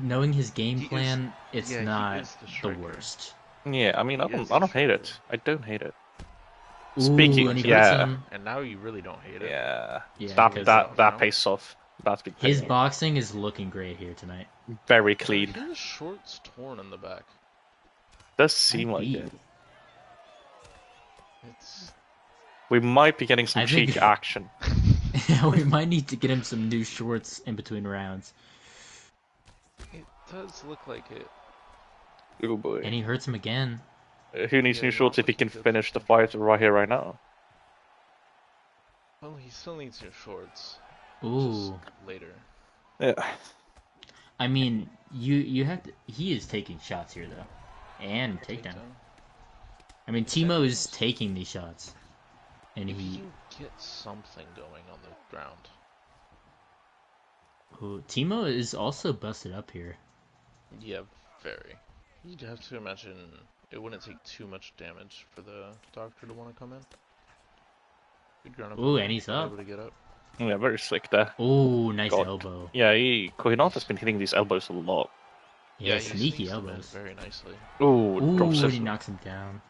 knowing his game plan, it's not the worst. Yeah, I mean, I don't hate it. I don't hate it. Ooh, Speaking, and now you really don't hate it. Yeah, yeah, that pays off. That's big. His boxing is looking great here tonight. Very clean. His shorts torn in the back. Does seem like it. We might be getting some cheek action. Yeah, we might need to get him some new shorts in between rounds. It does look like it. Oh boy. And he hurts him again. Who needs new shorts if he can finish the fight right here, right now? Well, he still needs new shorts. Ooh. Just later. Yeah. I mean, you have to. He is taking shots here though, and takedown. I mean, Temo is taking these shots, and he can get something going on the ground. Ooh, Temo is also busted up here. Yeah, very. You'd have to imagine it wouldn't take too much damage for the doctor to want to come in. Ooh, and he's up. Able to get up. Yeah, very slick there. Ooh, nice elbow. Yeah, Kohinata's been hitting these elbows a lot. Yeah, sneaky elbows. Very nicely. Ooh, drops he knocks him down.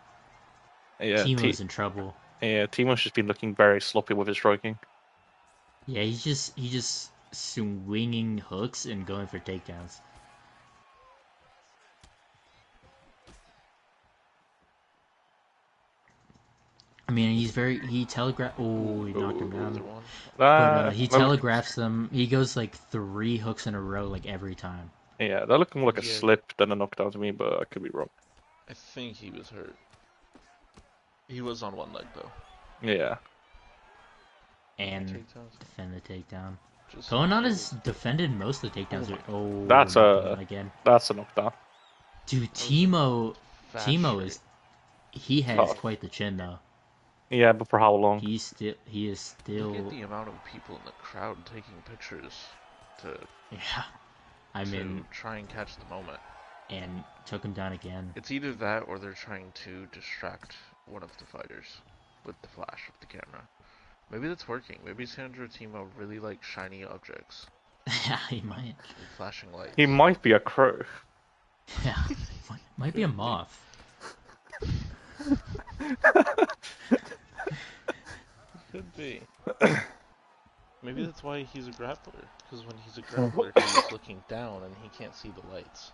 Yeah, Temo's in trouble. Yeah, Temo's just been looking very sloppy with his striking. Yeah, he's just swinging hooks and going for takedowns. I mean, he telegraphed. Oh, he knocked him down. But, he telegraphs them. He goes like 3 hooks in a row, like every time. Yeah, that looked more like a slip than a knockdown to me, but I could be wrong. I think he was hurt. He was on one leg though. Yeah. And defend the takedown. Kohinata's defended most of the takedowns. That's a knockdown. Dude, Temo is. He has quite the chin though. Yeah, but for how long? He is still. Look at the amount of people in the crowd taking pictures to. Yeah, I mean, try and catch the moment. And took him down again. It's either that or they're trying to distract one of the fighters with the flash of the camera. Maybe that's working. Maybe Sandro Temo really like shiny objects. Yeah, he might. Flashing lights. He might be a crow. Yeah, might be a moth. Could be. Maybe that's why he's a grappler. Because when he's a grappler, he's looking down and he can't see the lights.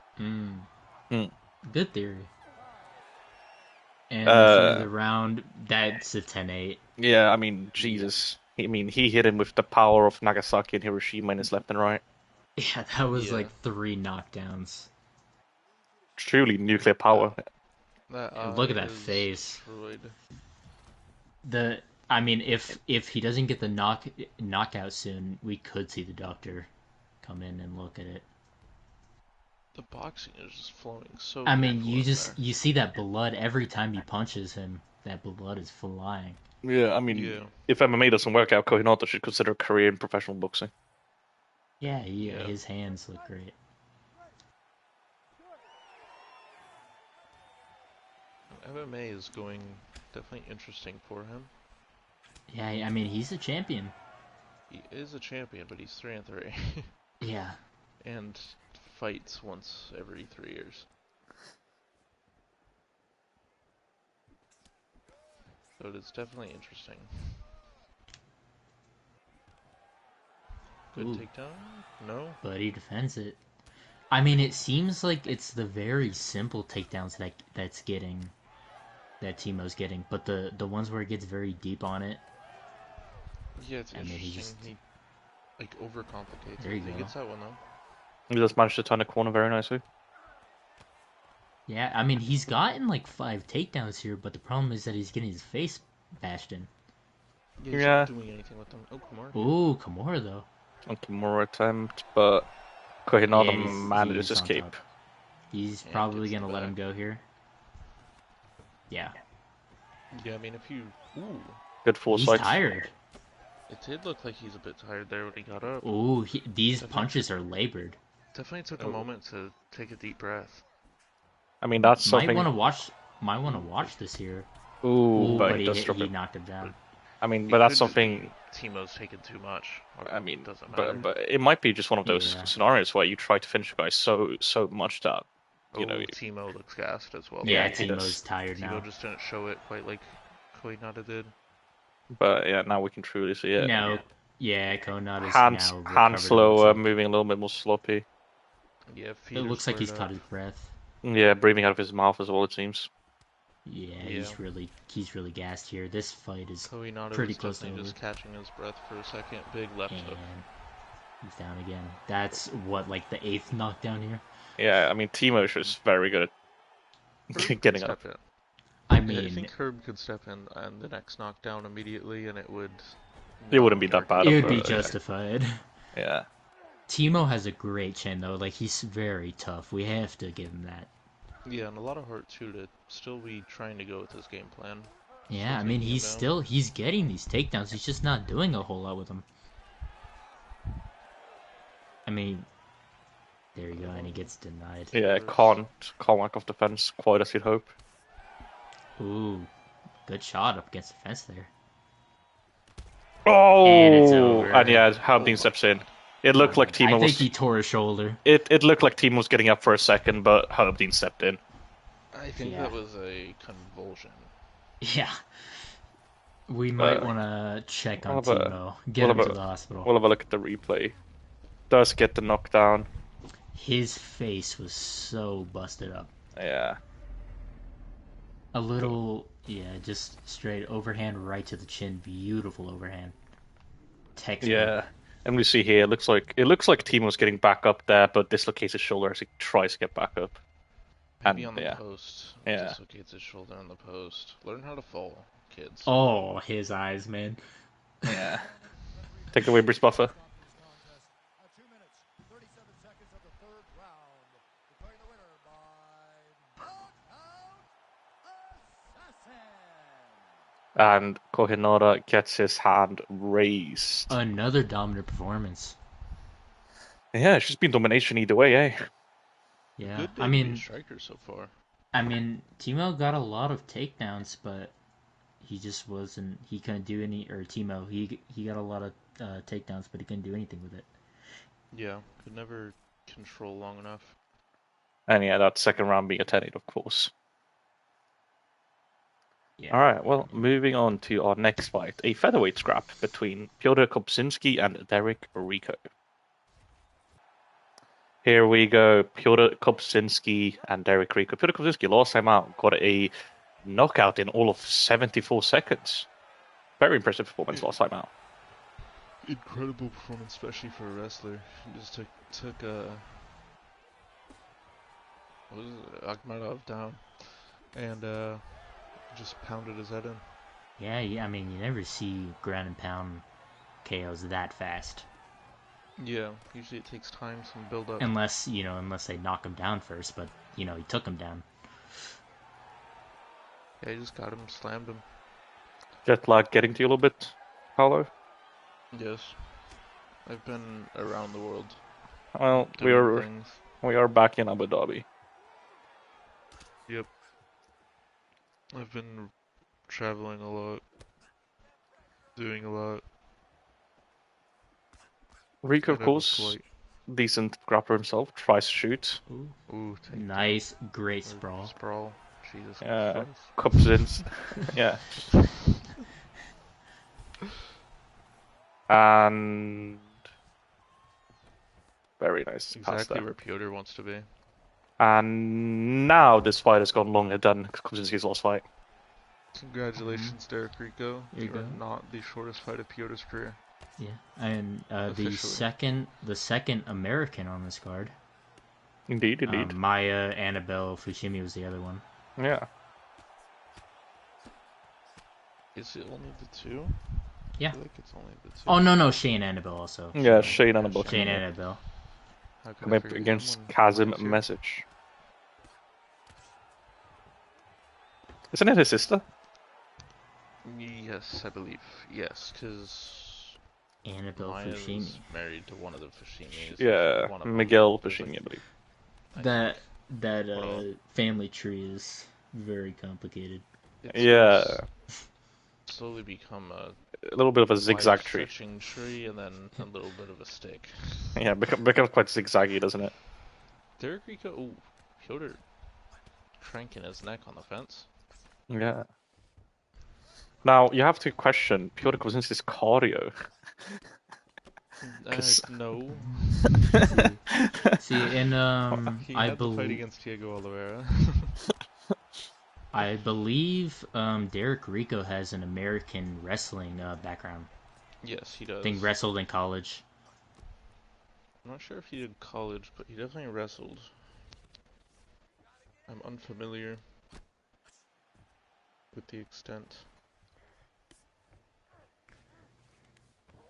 Good theory. And the round, that's a 10-8. Yeah, I mean, Jesus. I mean, he hit him with the power of Nagasaki and Hiroshima in his left and right. Yeah, that was like 3 knockdowns. Truly nuclear power. Look at that face. Destroyed. I mean, if he doesn't get the knockout soon, we could see the doctor come in and look at it. The boxing is just flowing so. I mean, you see that blood every time he punches him. That blood is flying. Yeah, I mean, if MMA doesn't work out, Kohinata should consider a career in professional boxing. Yeah, his hands look great. MMA is going definitely interesting for him. Yeah, I mean, he's a champion. He is a champion, but he's 3-3. Yeah. And fights once every 3 years. So it is definitely interesting. Good takedown? No? But he defends it. I mean, it seems like it's the very simple takedowns that Temo's getting, but the ones where it gets very deep on it. Yeah, it's interesting. He like overcomplicates. There you go. He gets that one though. He just managed to turn the corner very nicely. Yeah, I mean, he's gotten like 5 takedowns here, but the problem is that he's getting his face bashed in. Yeah, he's not doing anything with them. Oh, Kimura. Ooh, Kimura though. A Kimura attempt, but Kohinata manages to escape. He's probably gonna let him go here. Yeah. Yeah, I mean, if you... Ooh. Good foresight. He's tired. It did look like he's a bit tired there when he got up. Ooh, these punches are labored. Definitely took a moment to take a deep breath. I mean, that's something... Might want to watch this here. Ooh, but he knocked him down. I mean, but that's something... Temo's taken too much. I mean, doesn't matter. But it might be just one of those scenarios where you try to finish a guy so much that, you know... Temo looks gassed as well. Yeah, Temo's tired now. Temo just didn't show it quite like Kohinata did. But yeah, now we can truly see it. No, yeah, Kohinata's hand slower, moving a little bit more sloppy. Yeah, it looks like he's caught his breath. Yeah, breathing out of his mouth as well, it seems. Yeah, he's really gassed here. This fight is Kohinata pretty close to over. Just catching his breath for a second. Big left hook. He's down again. That's what, like the 8th knockdown here. Yeah, I mean Temo is just very good at getting up. I mean, I think Herb could step in and the next knockdown immediately, and it would. It wouldn't be that bad. It would be justified. Yeah. Temo has a great chin though. Like he's very tough. We have to give him that. Yeah, and a lot of heart too to still be trying to go with his game plan. Yeah, I mean he's getting these takedowns. He's just not doing a whole lot with them. I mean, there you go, and he gets denied. Yeah, can't whack off the fence quite as you'd hope. Ooh, good shot up against the fence there. Oh, and it's over. And yeah, Habdeen steps in. It looked like Temo was... I think he tore his shoulder. It looked like Temo was getting up for a second, but Habdeen stepped in. I think that was a convulsion. Yeah. We might want to check on Temo. Get him to the hospital. We'll have a look at the replay. Does get the knockdown. His face was so busted up. Yeah. A little, just straight overhand right to the chin. Beautiful overhand. Textbook. Yeah. And we see here, it looks like Temo's getting back up there, but dislocates his shoulder as he tries to get back up. Maybe on the post. Dislocates his shoulder on the post. Learn how to fall, kids. Oh, his eyes, man. Yeah. Take it away, Bruce Buffer. And Kohinata gets his hand raised. Another dominant performance. Yeah, it's just been domination either way, eh? Yeah, good I mean, striker so far. I mean, Temo got a lot of takedowns, but he just wasn't. He couldn't do any. Or Temo, he got a lot of takedowns, but he couldn't do anything with it. Yeah, could never control long enough. And yeah, that second round being a 10-8, of course. Yeah. Alright, well, moving on to our next fight. A featherweight scrap between Piotr Kopczynski and Derrick Rico. Here we go, Piotr Kopczynski and Derrick Rico. Piotr Kopczynski, last time out, got a knockout in all of 74 seconds. Very impressive performance last time out. Incredible performance, especially for a wrestler. He just took Magomedov down and just pounded his head in. Yeah, I mean, you never see ground and pound KOs that fast. Yeah, usually it takes time, some build up. Unless they knock him down first, but he took him down. Yeah, he just got him, slammed him. Jet lag getting to you a little bit, Paolo? Yes. I've been around the world. Well, we are back in Abu Dhabi. Yep. I've been traveling a lot, doing a lot. Rico, of course, decent grappler himself, tries to shoot. Ooh, nice, great sprawl. Sprawl, Jesus Christ. Kopczynski, yeah. And very nice. Exactly where Piotr wants to be. And now this fight has gone longer than Kopczynski's last fight. Congratulations, Derrick Rico. You are not the shortest fight of Piotr's career. Yeah, and the second American on this card. Indeed. Maia, Annabelle-Fushimi was the other one. Yeah. Is it only the two? Yeah. I feel like it's only the two. Oh no, Shane Annabelle also. Yeah, Shane Annabelle. Shane Annabelle. Coming up against Kasim Mesic. Isn't it his sister? Yes, I believe. Yes, because Annabelle-Fushimi married to one of the Fushimis. Yeah, Miguel-Fushimi, I believe. That family tree is very complicated. It's slowly become a little bit of a zigzag tree. Tree and then a little bit of a stick. Yeah, becomes quite zigzaggy, doesn't it? Derrick Rico, Piotr cranking his neck on the fence. Yeah. Now, you have to question Piotr Kopczynski's cardio. No. See, and he had the fight against Diego Oliveira. I believe Derrick Rico has an American wrestling background. Yes, he does. I think wrestled in college. I'm not sure if he did college, but he definitely wrestled. I'm unfamiliar with the extent.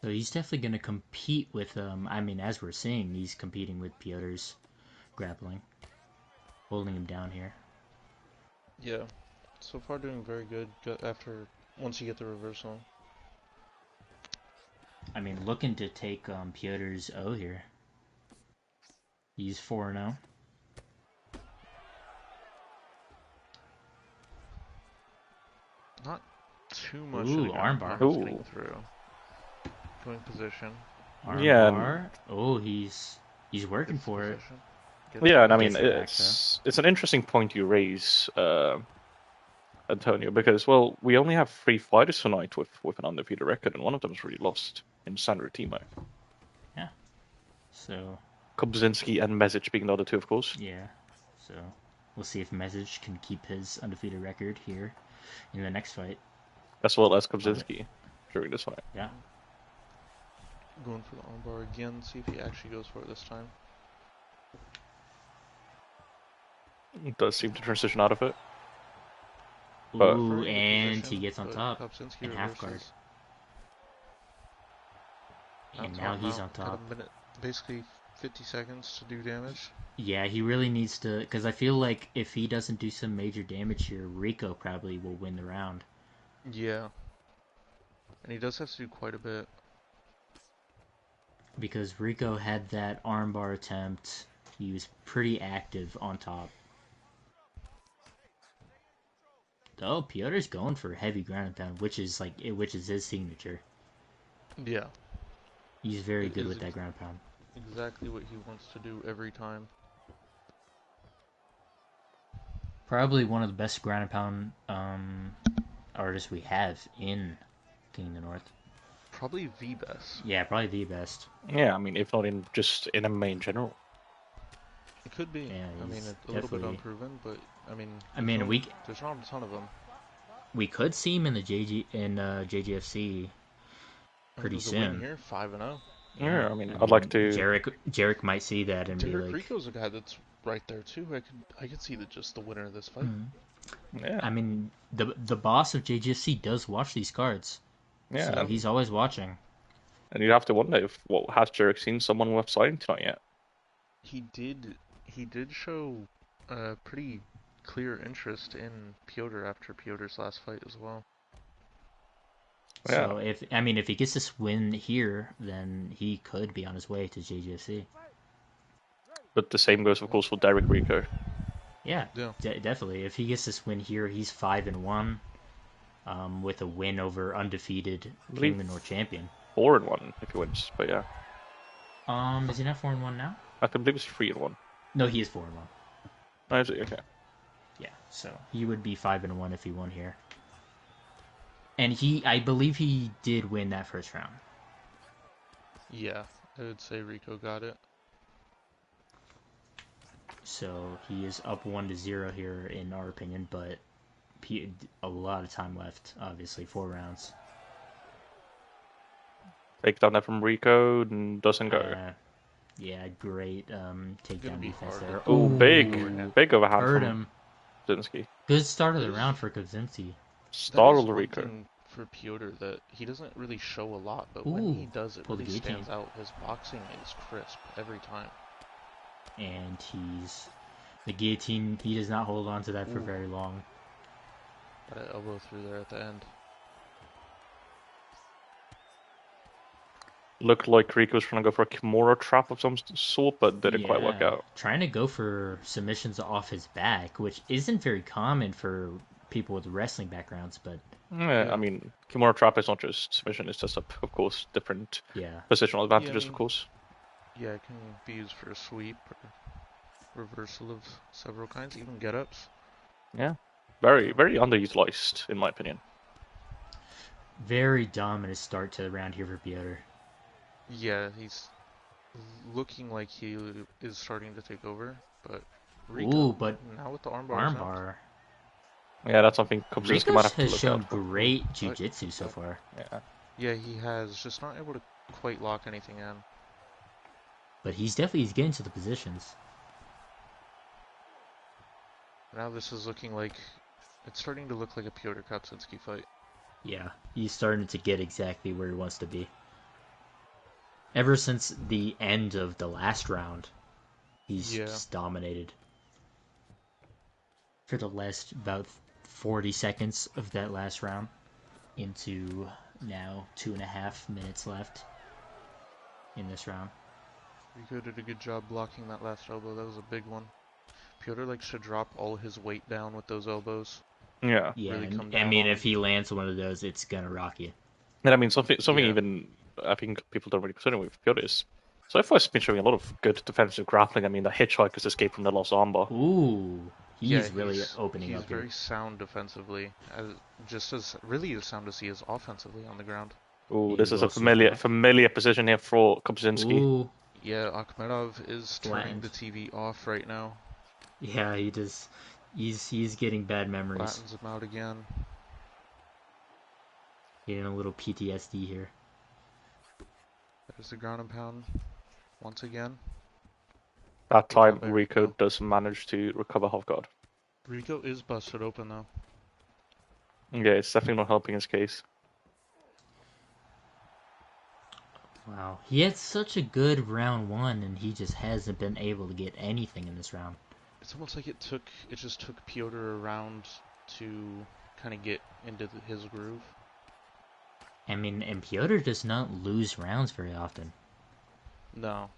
So he's definitely going to compete with, as we're seeing, he's competing with Piotr's grappling. Holding him down here. Yeah, so far doing very good once you get the reversal. Looking to take Piotr's O here. He's 4-0. Not too much. Ooh, armbar. Getting through. Going position. Armbar. Yeah. Oh, he's working for it. Yeah, and it's an interesting point you raise, Antonio, because we only have 3 fighters tonight with an undefeated record, and one of them is really lost in Sandro Temo. Yeah. So. Kopczynski and Mesic being the other 2, of course. Yeah. So we'll see if Mesic can keep his undefeated record here in the next fight. As well as Kopczynski during this fight. Yeah. Going for the armbar again, see if he actually goes for it this time. It does seem to transition out of it. But ooh, and he gets on top in half guard. And now he's on top. A minute, basically 50 seconds to do damage. Yeah, he really needs to, because I feel like if he doesn't do some major damage here, Rico probably will win the round. Yeah. And he does have to do quite a bit. Because Rico had that armbar attempt. He was pretty active on top. Oh, Piotr's going for heavy ground and pound, which is his signature. Yeah. He's very good with that ground and pound. Exactly what he wants to do every time. Probably one of the best ground and pound artists we have in King of the North. Probably the best. Yeah, probably the best. Yeah, if not just in MMA in general. It could be. Yeah, a little bit unproven, but there's not a ton of them. We could see him in the JGFC pretty soon. Win here, 5-0. Yeah, I'd like to. Jarek might see that and Derrick be like. Rico's a guy that's right there too. I could see just the winner of this fight. Mm-hmm. Yeah. The boss of JGFC does watch these cards. Yeah. So he's always watching. And you'd have to wonder if has Derrick seen someone worth signing tonight yet? He did show pretty clear interest in Piotr after Piotr's last fight as well. So if he gets this win here, then he could be on his way to JGFC. But the same goes, of course, for Derrick Rico. Yeah. Definitely. If he gets this win here, he's 5-1, with a win over undefeated King Minoru champion. 4-1 if he wins, but yeah. Is he not 4-1 now? I believe it's 3-1. No, he is 4-1. Oh, is it? Okay. Yeah, so he would be 5-1 if he won here. And I believe he did win that first round. Yeah, I would say Rico got it. So he is up 1-0 here in our opinion, but a lot of time left, obviously, 4 rounds. Takedown there from Rico and doesn't go. Yeah, great takedown defense there. Oh, big overhand hurt from him. Kopczynski. Good start of the round for Kopczynski. Startled Rico. Thing for Piotr that he doesn't really show a lot, but when he does, it really stands out. His boxing is crisp every time. And the guillotine, he does not hold on to that for very long. Got an elbow through there at the end. Looked like Rico was trying to go for a Kimura trap of some sort, but didn't quite work out. Trying to go for submissions off his back, which isn't very common for people with wrestling backgrounds, but... Yeah, I mean, Kimura trap is not just submission, it's just, of course, different positional advantages, of course. Yeah, it can be used for a sweep or reversal of several kinds, even get-ups. Yeah, very, very underutilized, in my opinion. Very dominant start to the round here for Piotr. Yeah, he's looking like he is starting to take over, but Rico, but now with the armbar. Yeah, that's something Kopczynski might have to look has shown great jiu-jitsu so far. Yeah, he has, just not able to quite lock anything in. But he's getting to the positions. Now this is looking like, it's starting to look like a Piotr Kopczynski fight. Yeah, he's starting to get exactly where he wants to be. Ever since the end of the last round, he's just dominated. For the last about 40 seconds of that last round, into now 2.5 minutes left in this round. Rico did a good job blocking that last elbow. That was a big one. Piotr likes to drop all his weight down with those elbows. Yeah. Really I mean, if he lands one of those, it's gonna rock you. And I mean, something even I think people don't really consider with Piotr is so far he's been showing a lot of good defensive grappling. I mean, the hitchhiker's escape from the lost armbar. Ooh, he's really opening up. He's very sound defensively, just as sound as he is offensively on the ground. Ooh, this is a familiar position here for Kopczynski. Ooh. Yeah, Magomedov is turning the TV off right now. Yeah, he does. He's getting bad memories. Flattens him out again. Getting a little PTSD here. There's the ground and pound once again. That time, Rico does manage to recover half guard. Rico is busted open though. Yeah, it's definitely not helping his case. Wow, he had such a good round 1, and he just hasn't been able to get anything in this round. It's almost like it just took Piotr a round to kind of get into his groove. I mean, and Piotr does not lose rounds very often. No.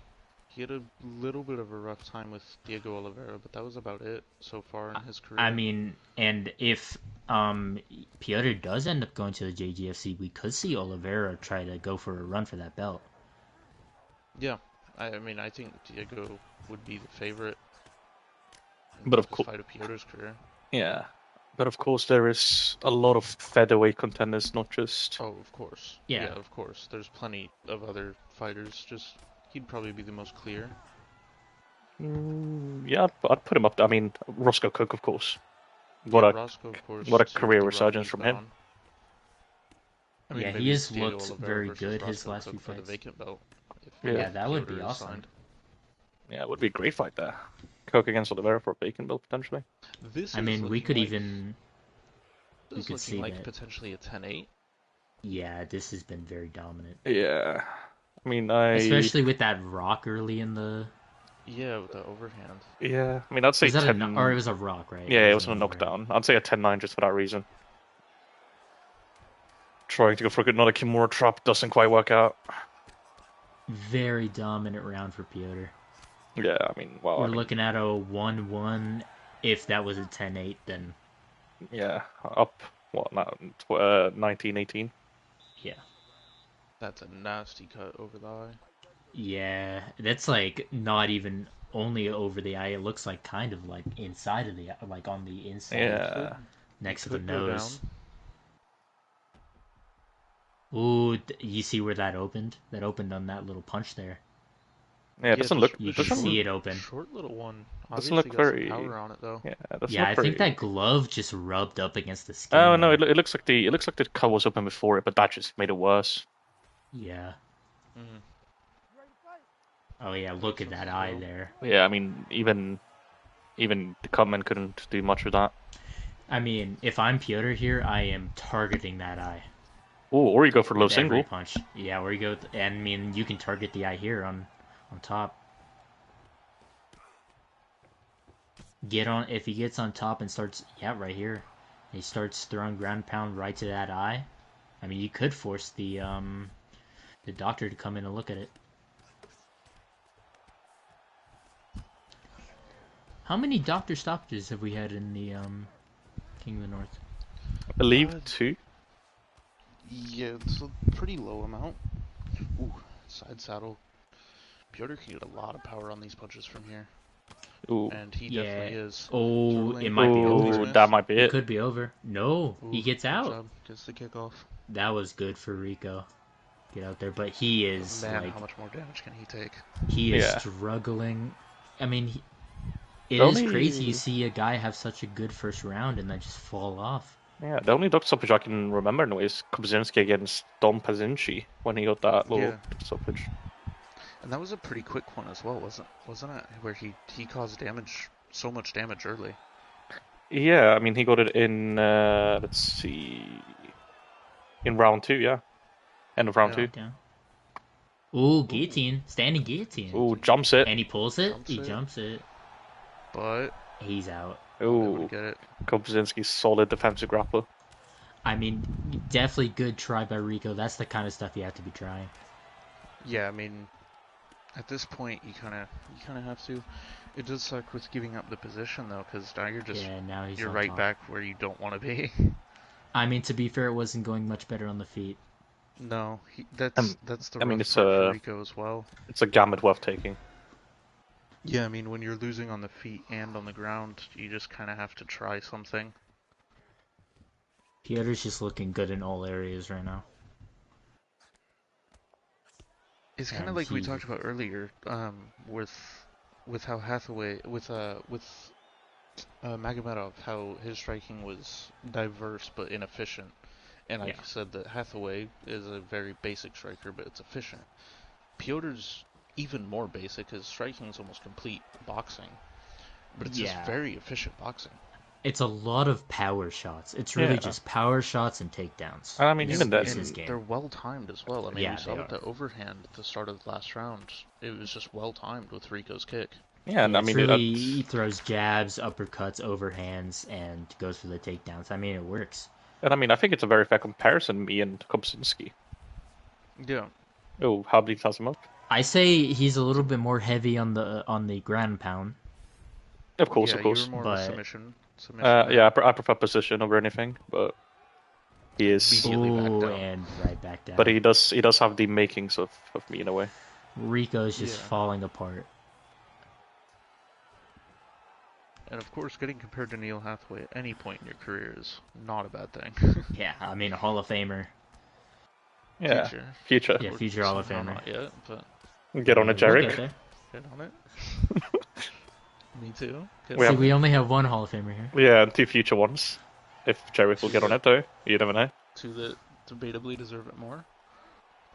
He had a little bit of a rough time with Diego Oliveira, but that was about it so far in his career. I mean, and if Piotr does end up going to the JGFC, we could see Oliveira try to go for a run for that belt. Yeah. I mean, I think Diego would be the favorite. But of course, fight of Piotr's career. Yeah. But of course, there is a lot of featherweight contenders, not just... Oh, of course. Yeah, of course. There's plenty of other fighters. Just, he'd probably be the most clear. Yeah, I'd put him up there. I mean, Roscoe Cook, of course. What a career resurgence from him. I mean, yeah, he has looked very good his last few fights. For the vacant belt. Yeah, that would be awesome. Yeah, it would be a great fight there. Cook against Oliveira for a vacant belt, potentially. I mean, we could even... This is looking like potentially a 10-8. Yeah, this has been very dominant. Yeah. I mean, Especially with that rock early in the... Yeah, with the overhand. Yeah, I mean, I'd say Was that 10... or it was a rock, right? Yeah, it was a knockdown. I'd say a 10-9 just for that reason. Trying to go for another Kimura trap doesn't quite work out. Very dominant round for Piotr. Yeah, I mean, well... We're looking at a 1-1. If that was a 10-8, then... Yeah, up, what, 19-18? Yeah. That's a nasty cut over the eye. Yeah, that's like not even only over the eye. It looks like kind of like inside of the eye, like on the inside. Yeah. Next to the nose. Ooh, you see where that opened? That opened on that little punch there. Yeah, it doesn't look... You can see it open. Short little one. Doesn't look very... Some power on it, though. Yeah, I think that glove just rubbed up against the skin. Oh no, it looks like the cut was open before it, but that just made it worse. Yeah. Oh yeah, look at that eye there. Yeah, I mean, even the Cutman couldn't do much with that. I mean, if I'm Piotr here, I am targeting that eye. Oh, or you go for low single punch. Yeah, or you go, and I mean, you can target the eye here on top. If he gets on top and starts, right here, he starts throwing ground pound right to that eye. I mean, you could force the doctor to come in and look at it. How many doctor stoppages have we had in the King of the North? I believe 2. Yeah, it's a pretty low amount. Ooh, side saddle. Piotr can get a lot of power on these punches from here. Ooh. And he definitely is. Oh, it might be over. That might be it. It could be over. No, he gets out. Gets the kick off. That was good for Rico. Get out there, but he is Man, how much more damage can he take? He is struggling. I mean, it is crazy you see a guy have such a good first round and then just fall off. Yeah, the only doctor stoppage I can remember in a way is Kopczynski against Dom Pazinci when he got that little stoppage. And that was a pretty quick one as well, wasn't it? Where he caused damage, so much damage early. Yeah, I mean he got it in let's see, in round 2, yeah, end of round 2. Yeah. Ooh, guillotine, standing guillotine. Ooh, jumps it, and he pulls it. He jumps it, but he's out. Ooh, get it. Kopczynski's solid defensive grappler. I mean, definitely good try by Rico. That's the kind of stuff you have to be trying. Yeah, I mean, at this point, you kind of have to. It does suck with giving up the position though, because now you're just you're right back where you don't want to be. I mean, to be fair, it wasn't going much better on the feet. No, that's the. I mean, it's for Rico as well. It's a gamut worth taking. Yeah, I mean, when you're losing on the feet and on the ground, you just kind of have to try something. Piotr's just looking good in all areas right now. It's kind of like we talked about earlier, with how Hathaway, with Magomedov, how his striking was diverse but inefficient. And I said that Hathaway is a very basic striker, but it's efficient. Piotr's even more basic. His striking is almost complete boxing, but it's just very efficient boxing. It's a lot of power shots. It's really just power shots and takedowns. I mean, even they're well timed as well. I mean, you saw with the overhand at the start of the last round, it was just well timed with Rico's kick. Yeah, and I mean, he throws jabs, uppercuts, overhands, and goes for the takedowns. I mean, it works. And I mean, I think it's a very fair comparison, me and Kopczynski. Yeah. Oh, how did he toss him up? I say he's a little bit more heavy on the ground pound. Of course. You were more of a submission. Yeah, I prefer position over anything, but he is and right back down. But he does have the makings of me in a way. Rico's just falling apart. And of course, getting compared to Neil Hathaway at any point in your career is not a bad thing. Yeah, I mean, a Hall of Famer. Yeah, future. Yeah, future Hall of Famer. Not yet, but get on it, Derrick. Get on it. Me too. See, we only have one Hall of Famer here. Yeah, and 2 future ones. If Derrick will get on it, though, you never know. 2 that debatably deserve it more.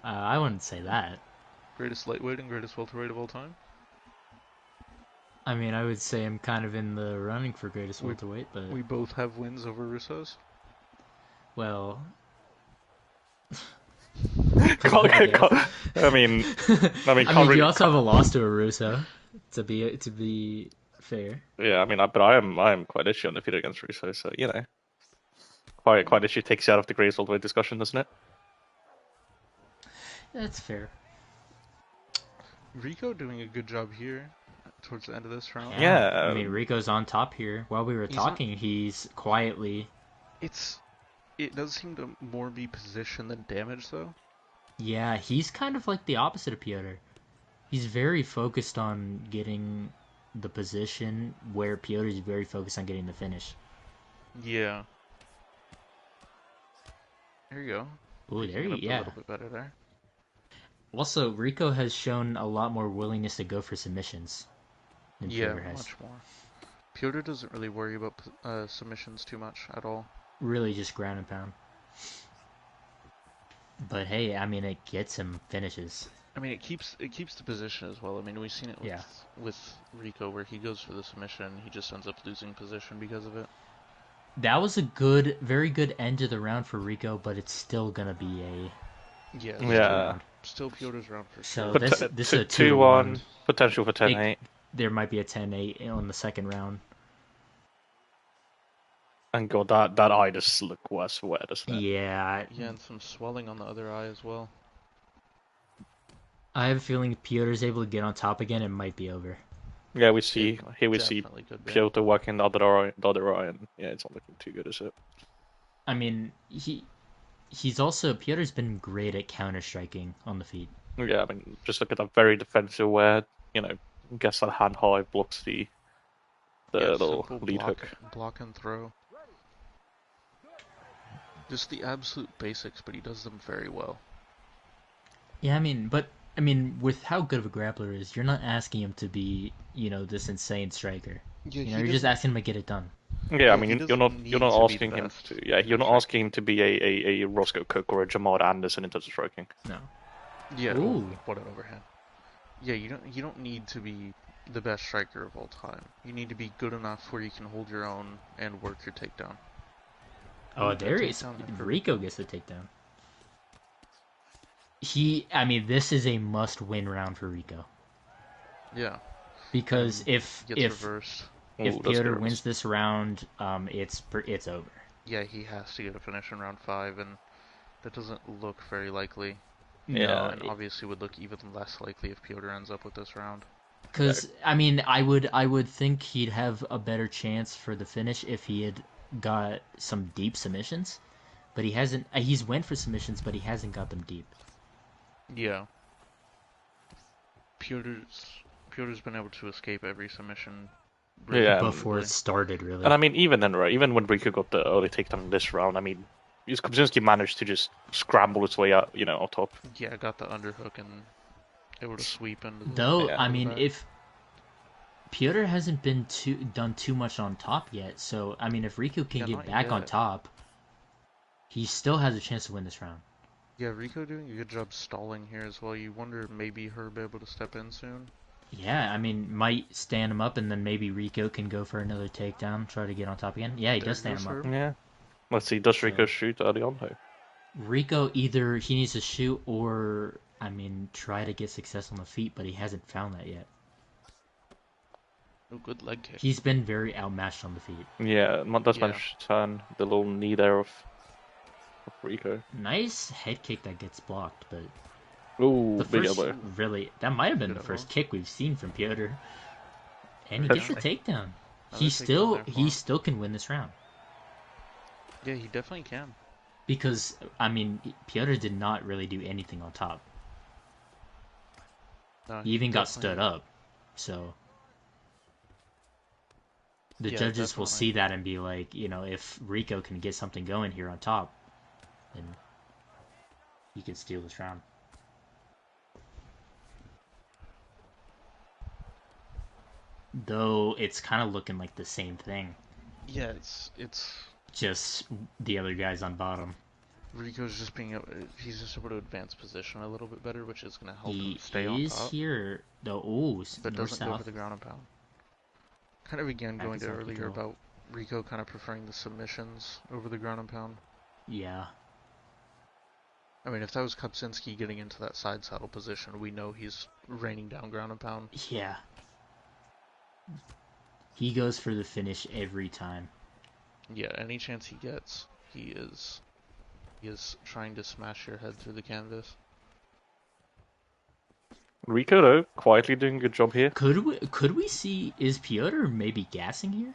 I wouldn't say that. Greatest lightweight and greatest welterweight of all time. I mean, I would say I'm kind of in the running for greatest welterweight, but we both have wins over Russo's. Well, I mean, you also have a loss to Arusa, to be fair. Yeah, I mean, but I am quite itchy on defeat against Russo, so you know, quite itchy takes you out of the Graves all the way discussion, doesn't it? That's fair. Rico doing a good job here towards the end of this round. Yeah, I mean, Rico's on top here. While we were talking, he's quietly. It does seem to more be position than damage, though. Yeah, he's kind of like the opposite of Piotr. He's very focused on getting the position, where Piotr is very focused on getting the finish. Yeah. There you go. Ooh, there you go. A little bit better there. Also, Rico has shown a lot more willingness to go for submissions than Piotr has. Much more. Piotr doesn't really worry about submissions too much at all. Really just ground and pound. But hey, I mean, it gets him finishes. I mean, it keeps the position as well. I mean, we've seen it with Rico, where he goes for the submission, he just ends up losing position because of it. That was a very good end to the round for Rico, but it's still gonna be a still Piotr's round for sure. So this is a 2-1, potential for 10-8. There might be a 10-8 on the second round. And God, that eye just looked worse for wear, doesn't it? Yeah. Yeah, and some swelling on the other eye as well. I have a feeling if Piotr's able to get on top again, it might be over. Yeah, we see Piotr working the other eye, and yeah, it's not looking too good, is it? I mean, he's also Piotr's been great at counter striking on the feet. Yeah, I mean, just look at that very defensive where, you know, gets that hand high, blocks the little lead hook. Block and throw. Just the absolute basics, but he does them very well. Yeah, I mean, with how good of a grappler is, you're not asking him to be, this insane striker. Yeah, you're just asking him to get it done. Yeah, I mean, you're not asking him to. Yeah, you're not asking him to be a Roscoe Cook or a Jamal Anderson in terms of striking. No. Yeah. Ooh. What an overhand. Yeah, you don't need to be the best striker of all time. You need to be good enough where you can hold your own and work your takedown. Oh, there is. Rico gets the takedown. This is a must-win round for Rico. Yeah. Because if Piotr wins this round, it's over. Yeah, he has to get a finish in round 5, and that doesn't look very likely. Yeah, and obviously would look even less likely if Piotr ends up with this round. Because I would think he'd have a better chance for the finish if he had got some deep submissions, but he hasn't. He's went for submissions, but he hasn't got them deep. Yeah. Piotr's been able to escape every submission before it started, really. And I mean, even then, right? Even when Rico got the early takedown in this round, I mean, Kopczynski managed to just scramble his way out, on top. Yeah, got the underhook and able to sweep into the... Though, I mean, if Piotr hasn't been done too much on top yet, so, I mean, if Rico can get back on top, he still has a chance to win this round. Yeah, Rico doing a good job stalling here as well. You wonder maybe Herb able to step in soon? Yeah, I mean, might stand him up, and then maybe Rico can go for another takedown, try to get on top again. Yeah, he does stand him up. Yeah. Let's see, does Rico shoot early on, though? Rico, either he needs to shoot or, try to get success on the feet, but he hasn't found that yet. Oh, good leg kick. He's been very outmatched on the feet. Yeah, that's managed to turn the little knee there of Rico. Nice head kick that gets blocked, but... Ooh, big elbow. Really, that might have been the first kick we've seen from Piotr. And he gets the takedown. He still can win this round. Yeah, he definitely can. Because, Piotr did not really do anything on top. No, he even got stood up. So... The judges will see that and be like, if Rico can get something going here on top, then he can steal this round. Though it's kind of looking like the same thing. Yeah, it's just the other guy's on bottom. Rico's just he's just able to advance position a little bit better, which is going to help him stay on top. He is here, though. But doesn't go for the ground and pound. Kind of again going to earlier about Rico kind of preferring the submissions over the ground and pound. Yeah. I mean, if that was Kopczynski getting into that side saddle position, we know he's raining down ground and pound. Yeah. He goes for the finish every time. Yeah, any chance he gets, he is trying to smash your head through the canvas. Rico, though, quietly doing a good job here. Could we see, is Piotr maybe gassing here?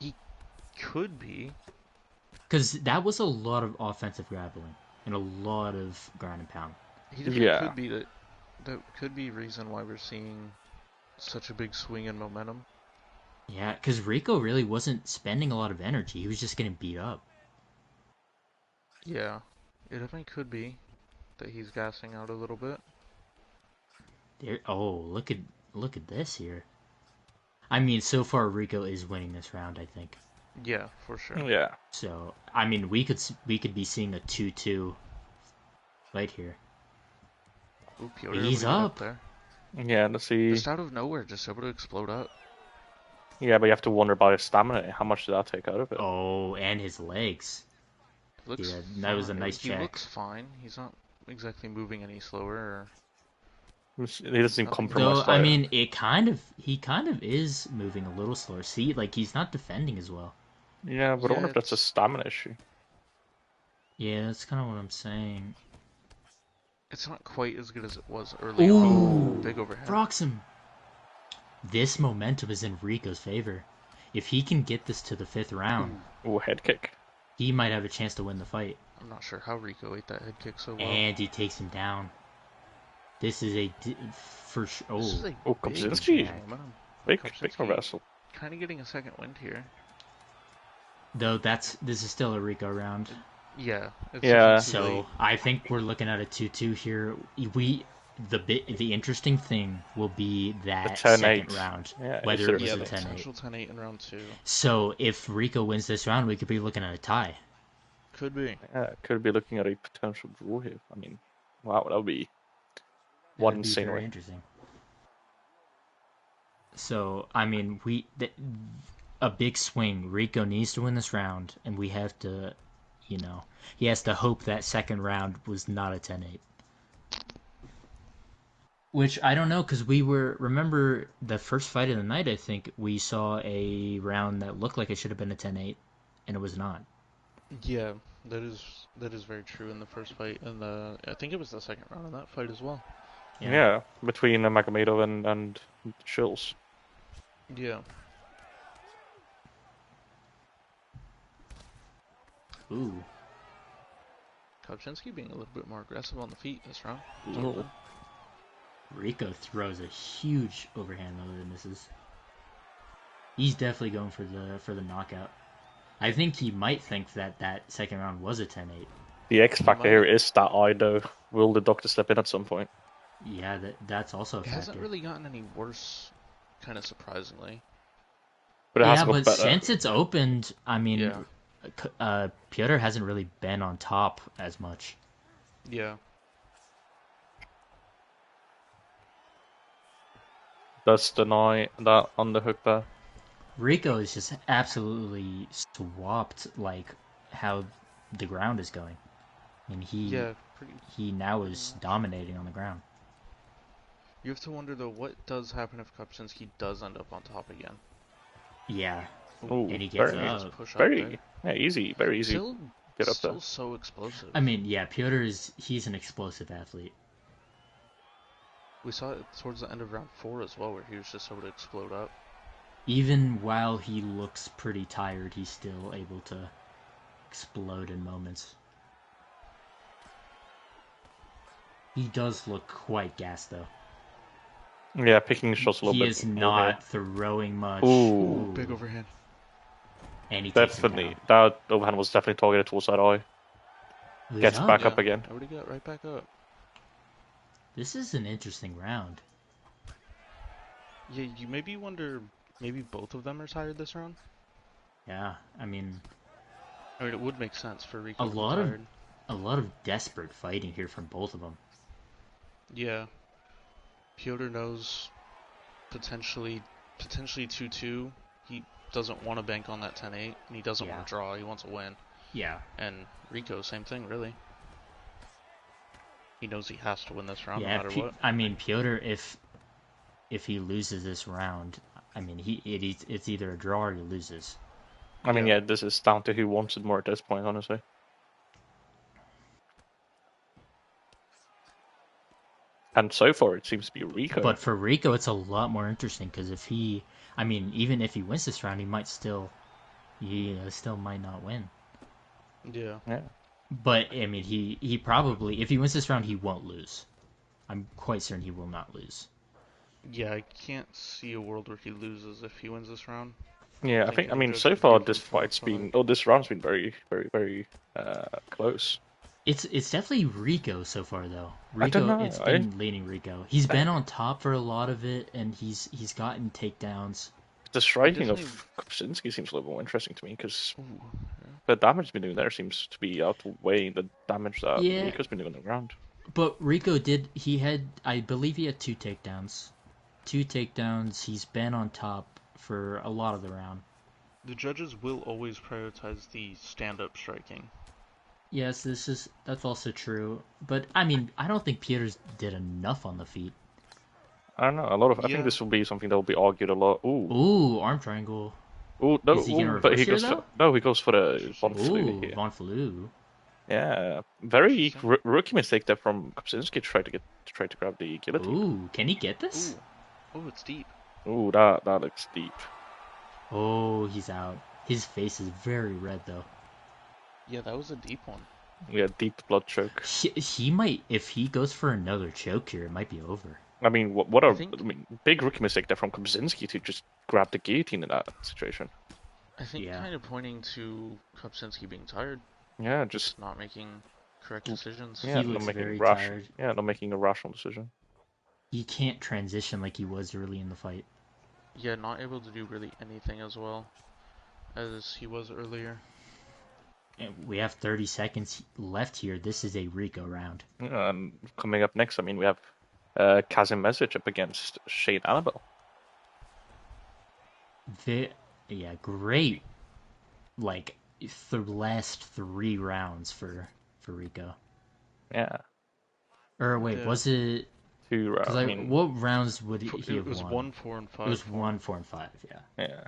He could be. Because that was a lot of offensive grappling and a lot of ground and pound. He definitely could be that could be reason why we're seeing such a big swing in momentum. Yeah, because Rico really wasn't spending a lot of energy. He was just getting beat up. Yeah, it definitely could be that he's gassing out a little bit. There. Oh, look at this here. I mean, so far Rico is winning this round, I think. Yeah, for sure. Yeah. So, I mean, we could be seeing a 2-2 right here. Ooh, Piotr He's up. there. Yeah, let's see. Just out of nowhere, just able to explode up. Yeah, but you have to wonder about his stamina. How much did that take out of it? Oh, and his legs. Looks Yeah, that was a nice check. He looks fine. He's not exactly moving any slower. He doesn't seem compromised. Though, I mean, he kind of is moving a little slower. See, like, he's not defending as well. Yeah, but I wonder if that's a stamina issue. Yeah, that's kind of what I'm saying. It's not quite as good as it was early Ooh, on. Big overhead. Rocks him. This momentum is in Rico's favor. If he can get this to the 5th round, Ooh, head kick. He might have a chance to win the fight. I'm not sure how Rico ate that head kick so well. And he takes him down. This is a for sure. Oh, Kopczynski. Big reversal. Kind of getting a second wind here. Though this is still a Rico round. Yeah. Yeah. So I think we're looking at a 2-2 here. The interesting thing will be that second round, whether it was a 10-8. Potential 10-8 in round 2. So if Rico wins this round, we could be looking at a tie. Could be. Yeah, could be looking at a potential draw here. I mean, wow, that would be one insane very way. Interesting. So I mean, a big swing. Rico needs to win this round, and we have to, he has to hope that second round was not a 10-8. Which I don't know, because remember the first fight of the night, I think we saw a round that looked like it should have been a 10-8, and it was not. Yeah, that is very true in the first fight, and I think it was the second round in that fight as well. Yeah, between Magomedov and Shylls. Yeah. Ooh. Kopczynski being a little bit more aggressive on the feet this round. Ooh. Rico throws a huge overhand though that misses. He's definitely going for the knockout. I think he might think that second round was a 10-8. The X factor here is that eye though. Will the doctor step in at some point? Yeah, that's also a factor. It hasn't really gotten any worse, kind of surprisingly. But it has got better. Since it's opened, I mean, Piotr hasn't really been on top as much. Yeah. Does deny that underhook there. Rico is just absolutely swapped, like, how the ground is going. And he now is dominating on the ground. You have to wonder, though, what does happen if Kopczynski does end up on top again? Yeah. Ooh, and he gets up. Easy, very easy. Get up there. So explosive. I mean, yeah, Piotr he's an explosive athlete. We saw it towards the end of round 4 as well, where he was just able to explode up. Even while he looks pretty tired, he's still able to explode in moments. He does look quite gassed, though. Yeah, picking shots a little bit. He is not throwing much. Ooh, big overhand. And he definitely. That overhand was definitely targeted towards that eye. Gets back up again. Already got right back up. This is an interesting round. Yeah, you maybe wonder, maybe both of them are tired this round? Yeah, I mean, it would make sense for Rico a lot of desperate fighting here from both of them. Yeah. Piotr knows potentially 2-2. He doesn't want to bank on that 10-8, and he doesn't want to draw. He wants to win. Yeah. And Rico, same thing, really. He knows he has to win this round no matter what. I mean, Piotr, if he loses this round, I mean, it's either a draw or he loses. I mean, yeah, this is down to who wants it more at this point, honestly. And so far, it seems to be Rico. But for Rico, it's a lot more interesting because even if he wins this round, he might still might not win. Yeah. But I mean, he probably, if he wins this round, he won't lose. I'm quite certain he will not lose. Yeah, I can't see a world where he loses if he wins this round. Yeah, I mean, so far this round's been very, very, very close. It's definitely Rico so far, though. Rico, it's been leaning Rico. He's been on top for a lot of it, and he's gotten takedowns. The striking of Kopczynski seems a little more interesting to me, because the damage he's been doing there seems to be outweighing the damage that Rico's been doing on the ground. But Rico I believe he had 2 takedowns. 2 takedowns, he's been on top for a lot of the round. The judges will always prioritize the stand-up striking. Yes, that's also true. But, I mean, I don't think Piotr did enough on the feet. I don't know, I think this will be something that will be argued a lot. Ooh, arm triangle. Ooh, no, but he goes for the Von Flue here. Von Flue. Yeah, very rookie mistake there from Kopczynski to try to grab the guillotine. Ooh, can he get this? Ooh, it's deep. Ooh, that looks deep. Oh, he's out. His face is very red, though. Yeah, that was a deep one. Yeah, deep blood choke. He might, if he goes for another choke here, it might be over. I mean, big rookie mistake there from Kopczynski to just grab the guillotine in that situation. I think kind of pointing to Kopczynski being tired. Yeah, just not making correct decisions. Yeah, he looks very tired. Yeah, not making a rational decision. He can't transition like he was early in the fight. Yeah, not able to do really anything as well as he was earlier. And we have 30 seconds left here. This is a Rico round. And coming up next, I mean, we have Kasim Mesic up against Shane Annabelle. Great. Like, the last 3 rounds for Rico. Yeah. Or wait, was it 2 rounds? what rounds would he have won? It was 1, 4, and 5. It was 1, 4, and 5. Yeah. Yeah.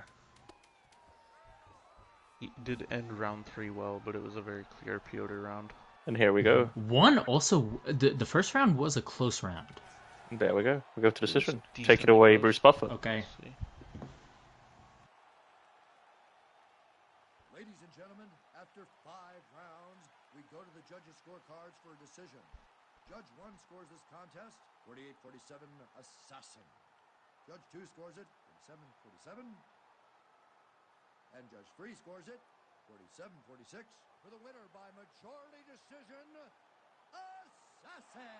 He did end round 3 well, but it was a very clear Piotr round. And here we go. The first round was a close round. There we go. We go to decision. Take it away, Bruce Buffer. Okay. Ladies and gentlemen, after 5 rounds, we go to the judges' scorecards for a decision. Judge 1 scores this contest 48-47 Assassin. Judge 2 scores it 47-47. And Judge 3 scores it 47-46 for the winner by majority decision, Assassin.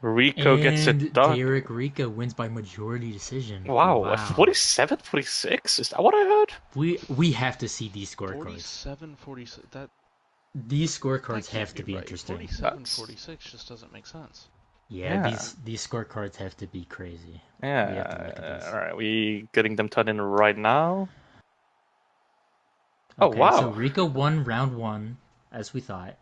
Rico gets it done. Derrick Rico wins by majority decision. Wow. 47-46? Is that what I heard? We have to see these scorecards. 47-46. These scorecards have to be interesting. 47-46 just doesn't make sense. Yeah, these scorecards have to be crazy. Yeah. Alright, we getting them turned in right now. Okay, oh, wow. So Rico won round 1, as we thought.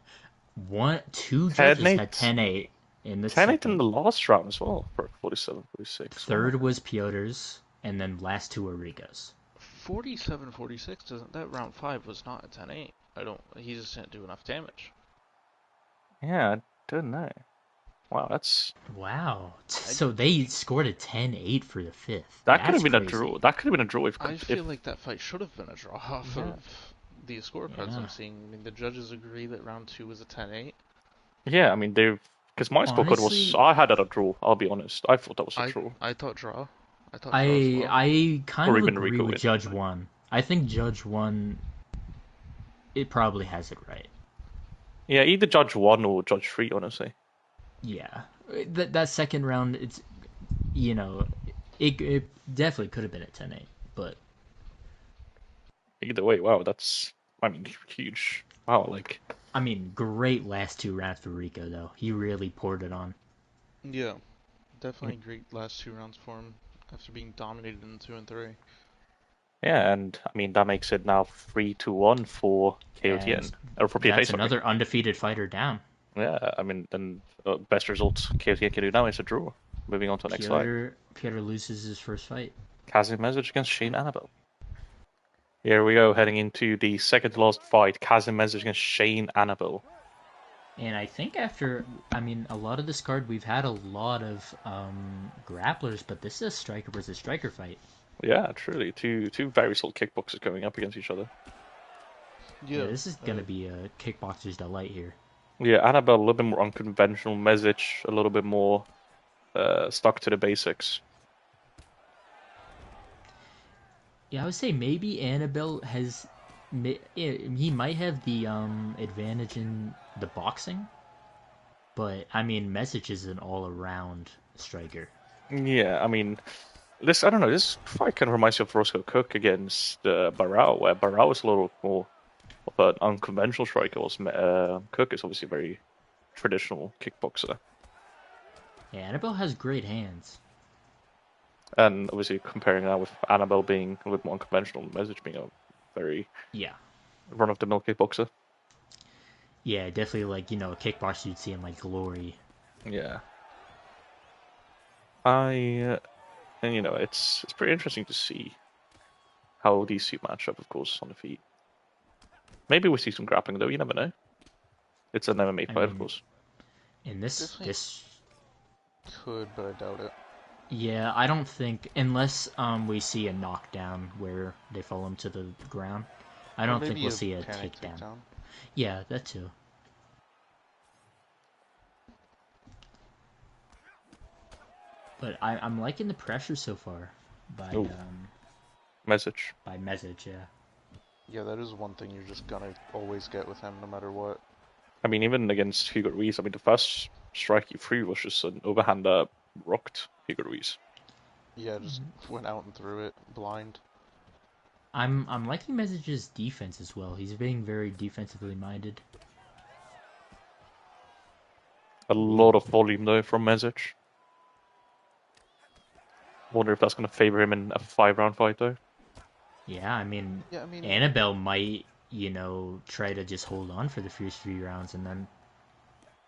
2 judges had 10-8 in the 10-8 in the last round as well for 47-46. Third was Piotr's, and then last 2 were Rico's. 47-46 doesn't. That round 5 was not a 10-8. He just didn't do enough damage. Yeah, I don't know. Wow, that's... Wow. So they scored a 10-8 for the 5th. That could have been a draw. That could have been a draw. I feel like that fight should have been a draw off of the scorecards I'm seeing. I mean, the judges agree that round 2 was a 10-8. Yeah, I mean, because my scorecard was... I had it a draw, I'll be honest. I thought that was a draw. I thought draw. I kind of agree with Judge 1. I think Judge 1... It probably has it right. Yeah, either Judge 1 or Judge 3, honestly. Yeah. That second round, it's... It definitely could have been a 10-8, but... Either way, wow, that's... I mean, huge. Wow, like... I mean, great last 2 rounds for Rico, though. He really poured it on. Yeah. Definitely great last 2 rounds for him after being dominated in 2 and 3. Yeah, and I mean that makes it now 3-1 for KOTN or for PFA. That's another undefeated fighter down. Yeah, I mean, then best results KOTN can do now is a draw. Moving on to the next fight. Piotr loses his first fight. Kasim Mesic against Shane Annabelle. Here we go, heading into the second to last fight. Kasim Mesic against Shane Annabelle. And I think after, I mean, a lot of this card, we've had a lot of grapplers, but this is a striker versus striker fight. Yeah, truly. Two very solid kickboxers going up against each other. Yeah, this is going to be a kickboxer's delight here. Yeah, Annabelle a little bit more unconventional. Mesic a little bit more stuck to the basics. Yeah, I would say maybe Annabelle has... He might have the advantage in the boxing, but, I mean, Mesic is an all-around striker. Yeah, I mean, I don't know, this fight kind of reminds me of Roscoe Cook against Barao, where Barao is a little more of an unconventional striker. Cook is obviously a very traditional kickboxer. Yeah, Annabelle has great hands. And obviously comparing that with Annabelle being a little more unconventional, Mesic being a very run-of-the-mill kickboxer. Yeah, definitely like, a kickboxer you'd see in like Glory. Yeah. And it's pretty interesting to see how these two match up, of course, on the feet. Maybe we see some grappling though, you never know. It's an MMA fight, of course. In this could, but I doubt it. Yeah, I don't think, unless we see a knockdown where they fall him to the ground, I don't think we'll see a takedown. Yeah, that too. But I'm liking the pressure so far by Mesic. By Mesic, yeah. Yeah, that is one thing you're just gonna always get with him, no matter what. I mean, even against Hugo Ruiz, I mean, the first strike he threw was just an overhand that rocked Hugo Ruiz. Yeah, just went out and threw it blind. I'm liking Mesic's defense as well. He's being very defensively minded. A lot of volume though from Mesic. Wonder if that's going to favor him in a 5-round fight though. Yeah, I mean, Annabelle might, try to just hold on for the first 3 rounds and then...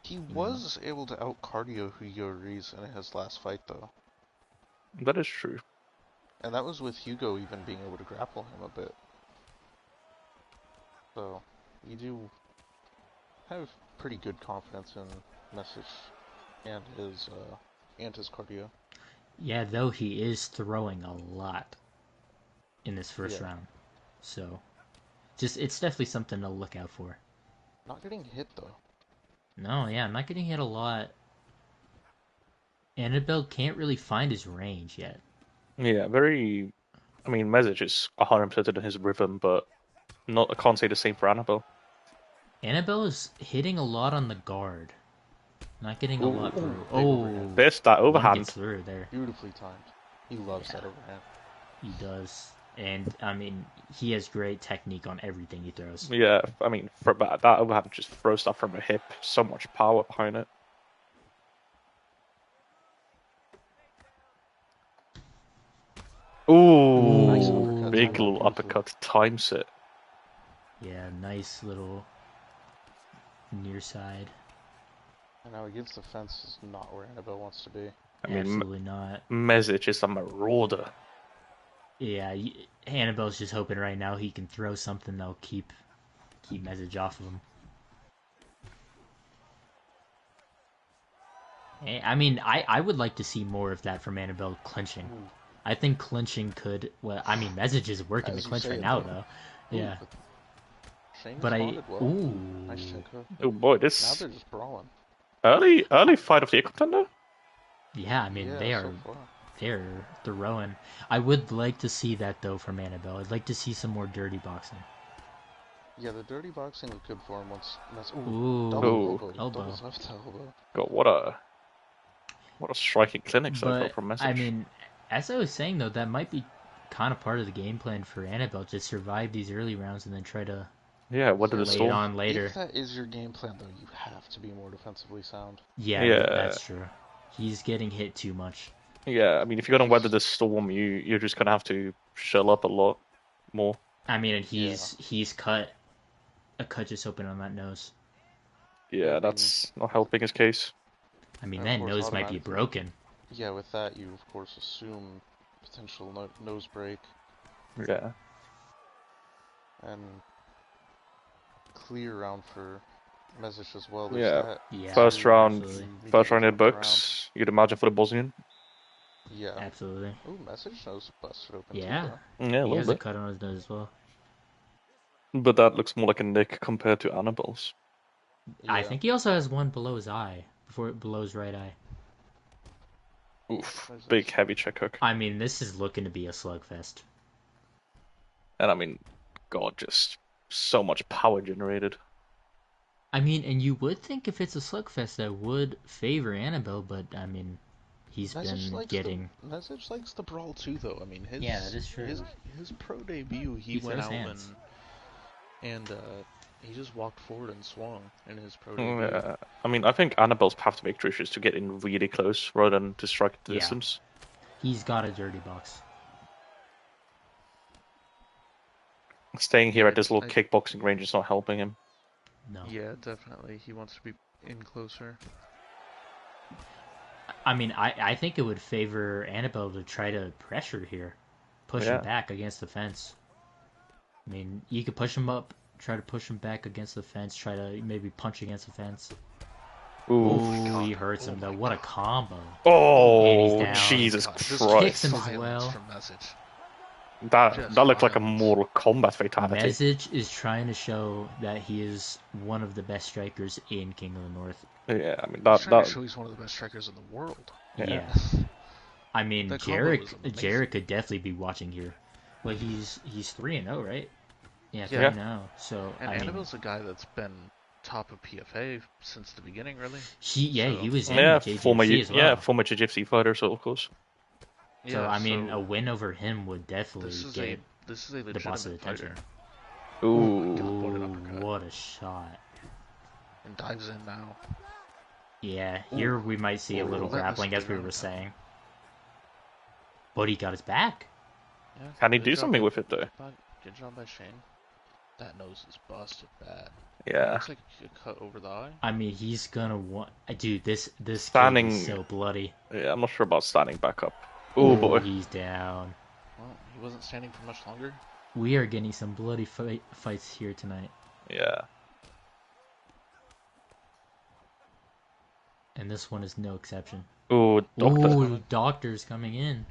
He was able to out-cardio Hugo Ruiz in his last fight though. That is true. And that was with Hugo even being able to grapple him a bit. So, you do have pretty good confidence in Mesic and his cardio. Yeah, though he is throwing a lot in this first round. So, it's definitely something to look out for. Not getting hit though. No, yeah, not getting hit a lot. Annabelle can't really find his range yet. Yeah, I mean, Mesic is 100% in his rhythm, but I can't say the same for Annabelle. Annabelle is hitting a lot on the guard. Not getting a lot through. There's that overhand. Gets through there. Beautifully timed. He loves that overhand. He does. And, I mean, he has great technique on everything he throws. Yeah, I mean, that overhand just throws stuff from a hip. So much power behind it. Ooh, nice big little uppercut times it. Yeah, nice little near side. And now against the fence is not where Annabelle wants to be. I mean, absolutely not. Mesic is a marauder. Yeah, Annabelle's just hoping right now he can throw something that'll keep Mesic off of him. I mean, I would like to see more of that from Annabelle clinching. I think clinching could... Well, I mean, Mesic is working the clinch right now, though. Yeah. But well. Ooh. Nice check hook. Oh boy, this... Now they're just brawling. Early fight of the contender? Yeah, I mean, they're throwing. I would like to see that, though, from Annabelle. I'd like to see some more dirty boxing. Yeah, the dirty boxing looked good for him once... Ooh. Double elbow. Double left elbow. God, what a striking clinic so far from Mesic. I mean, as I was saying, though, that might be kind of part of the game plan for Annabelle, to survive these early rounds and then try to weather the storm on later. If that is your game plan, though, you have to be more defensively sound. Yeah, that's true. He's getting hit too much. Yeah, I mean, if you're going to weather the storm, you're just going to have to shell up a lot more. I mean, and he's cut a cut just open on that nose. Yeah, that's not helping his case. I mean, that nose might be broken. Yeah, with that, you of course assume potential nose break. Yeah. And clear round for Mesic as well. Yeah. First round in books. You'd imagine for the Bosnian. Yeah. Absolutely. Ooh, Mesic nose busted open. Yeah. Too, yeah, a he has bit. a cut on his nose as well. But that looks more like a nick compared to Annabelle's. Yeah. I think he also has one below his eye, below his right eye. Oof, big heavy check hook. I mean, this is looking to be a slugfest. And I mean, God, just so much power generated. I mean, and you would think if it's a slugfest that would favor Annabelle, but I mean, he's been getting. Mesic likes the brawl too, though. I mean, yeah, that is true. His pro debut, he went out and he just walked forward and swung in his pro debut. Yeah. I mean, I think Annabelle's path to victory is to get in really close rather than to strike the distance. He's got a dirty box. Staying here at this little kickboxing range is not helping him. No. Yeah, definitely. He wants to be in closer. I mean, I think it would favor Annabelle to try to pressure here. Push him back against the fence. I mean, you could push him up, try to push him back against the fence, try to maybe punch against the fence. Ooh, he hurts him though. What a combo. Oh, Jesus Christ. Kicks him as well. That looked like a Mortal Kombat fatality. Mesic is trying to show that he is one of the best strikers in King of the North. Yeah, I mean he's one of the best strikers in the world. Yeah. I mean, Derrick could definitely be watching here. Well, he's 3-0, right? Yeah, 3-0. So Annabelle's a guy that's been top of PFA since the beginning, really. He was in JGFC as well. Yeah, former JGFC fighter, so of course. So I mean, a win over him would definitely get the boss's attention. Ooh, what a shot! And dives in now. Yeah, here we might see a little grappling, as we were saying. But he got his back. Yeah, can he do something with it though? Good job by Shane. That nose is busted bad. Yeah. Looks like a cut over the eye. I mean, he's gonna want. Dude, this standing is so bloody. Yeah, I'm not sure about standing back up. Oh boy, he's down. Well, he wasn't standing for much longer. We are getting some bloody fights here tonight. Yeah. And this one is no exception. Ooh, doctor's coming in.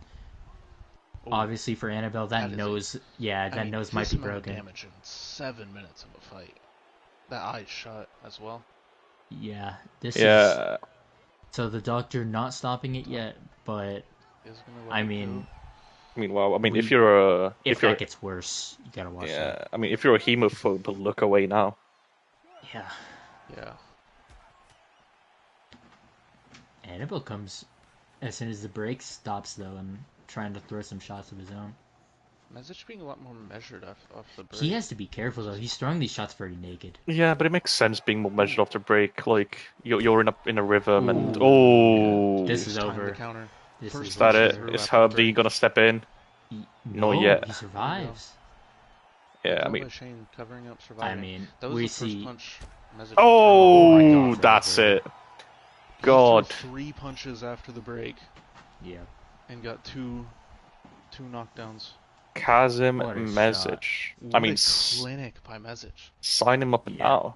Ooh. Obviously for Annabelle, that nose might be broken. Damage in 7 minutes of a fight. That eye's shut as well. Yeah, this is. So the doctor not stopping it yet, but I mean, if that gets worse, you gotta watch. Yeah, that. I mean, if you're a hemophobe, look away now. Yeah. Yeah. Annabelle comes as soon as the break stops, though, and trying to throw some shots of his own. Mesic being a lot more measured off the break. He has to be careful, though. He's throwing these shots very naked. Yeah, but it makes sense being more measured off the break. Like, you're in a rhythm, and this is over. Is that it? Is Herbie gonna step in? No, not yet. He survives. Yeah, I mean, Shane covering up, surviving. I mean, that was we the see. First punch oh, that's it. God. 3 punches after the break. Yeah. And got two knockdowns. Kasim Mesic. I mean, clinic by Mesic. Sign him up now.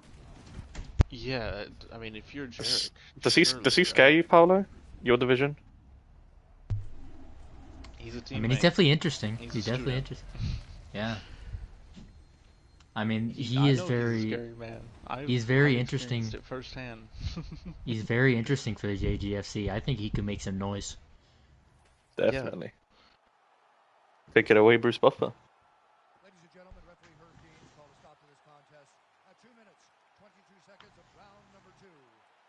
Yeah, I mean, if you're Derrick, does he scare you, Paolo? Your division? He's a teammate. I mean, he's definitely interesting. He's definitely interesting. Yeah. I mean, he is very. He's a scary man. He's very interesting. It firsthand. He's very interesting for the JGFC. I think he could make some noise. Definitely. Yeah. Take it away, Bruce Buffer. Ladies and gentlemen, referee Herb Dean called a stop to this contest at 2 minutes, 22 seconds of round number 2.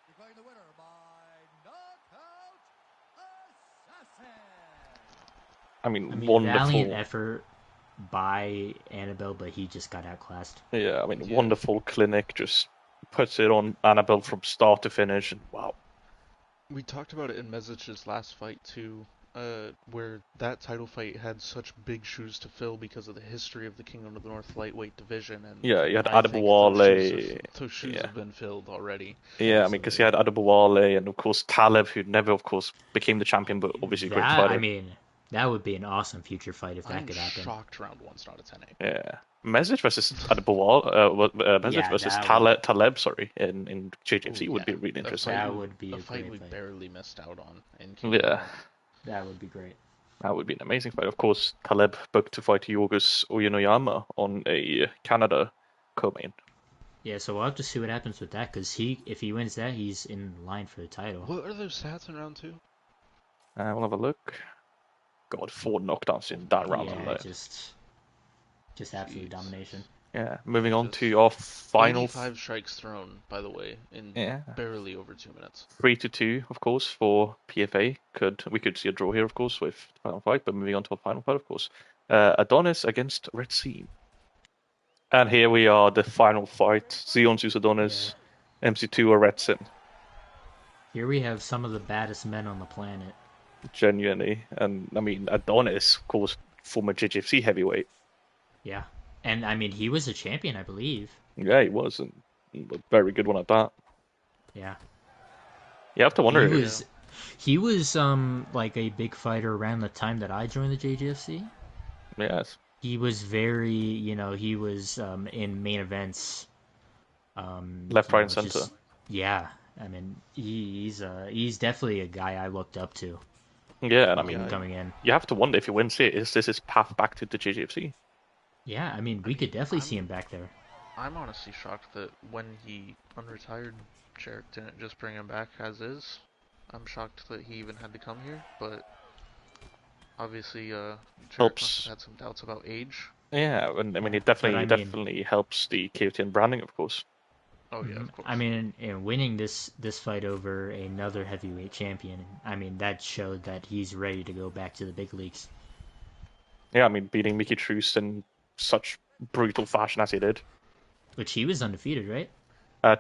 Declaring the winner by knockout assassin. I mean wonderful. Valiant effort by Annabelle, but he just got outclassed. Yeah, I mean, wonderful clinic, just puts it on Annabelle from start to finish, and wow. We talked about it in Mesic's last fight too. where that title fight had such big shoes to fill because of the history of the Kingdom of the North lightweight division, and Yeah, you had I think Adebowale. those shoes have been filled already. Yeah, I mean, because you had Adebowale and of course Taleb, who never, of course, became the champion, but obviously a great fighter. I mean, that would be an awesome future fight if that could happen. I'm shocked round one's not a 10-8. Yeah, Mesic versus Adebowale, Mesic versus Taleb, sorry, in JJFC would be really interesting. That would be a fight great we fight. barely missed out on. That would be great. That would be an amazing fight. Of course, Taleb booked to fight Yorgos Oyenoyama on a Canada co-main. Yeah, so we'll have to see what happens with that, because if he wins that, he's in line for the title. What are those stats in round 2? We'll have a look. God, 4 knockdowns in that round. Yeah, just absolute domination. Yeah, moving on to our final. 85 strikes thrown, by the way, in barely over 2 minutes. 3-2, of course, for PFA. We could see a draw here, of course, with the final fight. But moving on to our final fight, of course, Adonis against Retsim. And here we are, the final fight: Xeon, Zeus, Adonis, Msitua, Retsim. Here we have some of the baddest men on the planet. Genuinely, and I mean Adonis, of course, former JJFC heavyweight. Yeah. And, I mean, he was a champion, I believe. Yeah, he was. And a very good one at that. Yeah. You have to wonder. He was like a big fighter around the time that I joined the JGFC. Yes. He was very, he was in main events. Left, right, and center. Yeah. I mean, he's definitely a guy I looked up to. Yeah, and I mean, coming in. You have to wonder if he wins it, is this his path back to the JGFC? Yeah, I mean, we could definitely see him back there. I'm honestly shocked that when he unretired, Jarek didn't just bring him back as is. I'm shocked that he even had to come here, but obviously, Jarek must have had some doubts about age. Yeah, and I mean, it definitely helps the KOTN branding, of course. Oh yeah, of course. I mean, and winning this fight over another heavyweight champion, I mean, that showed that he's ready to go back to the big leagues. Yeah, I mean, beating Mickey Truce in such brutal fashion as he did. Which he was undefeated, right?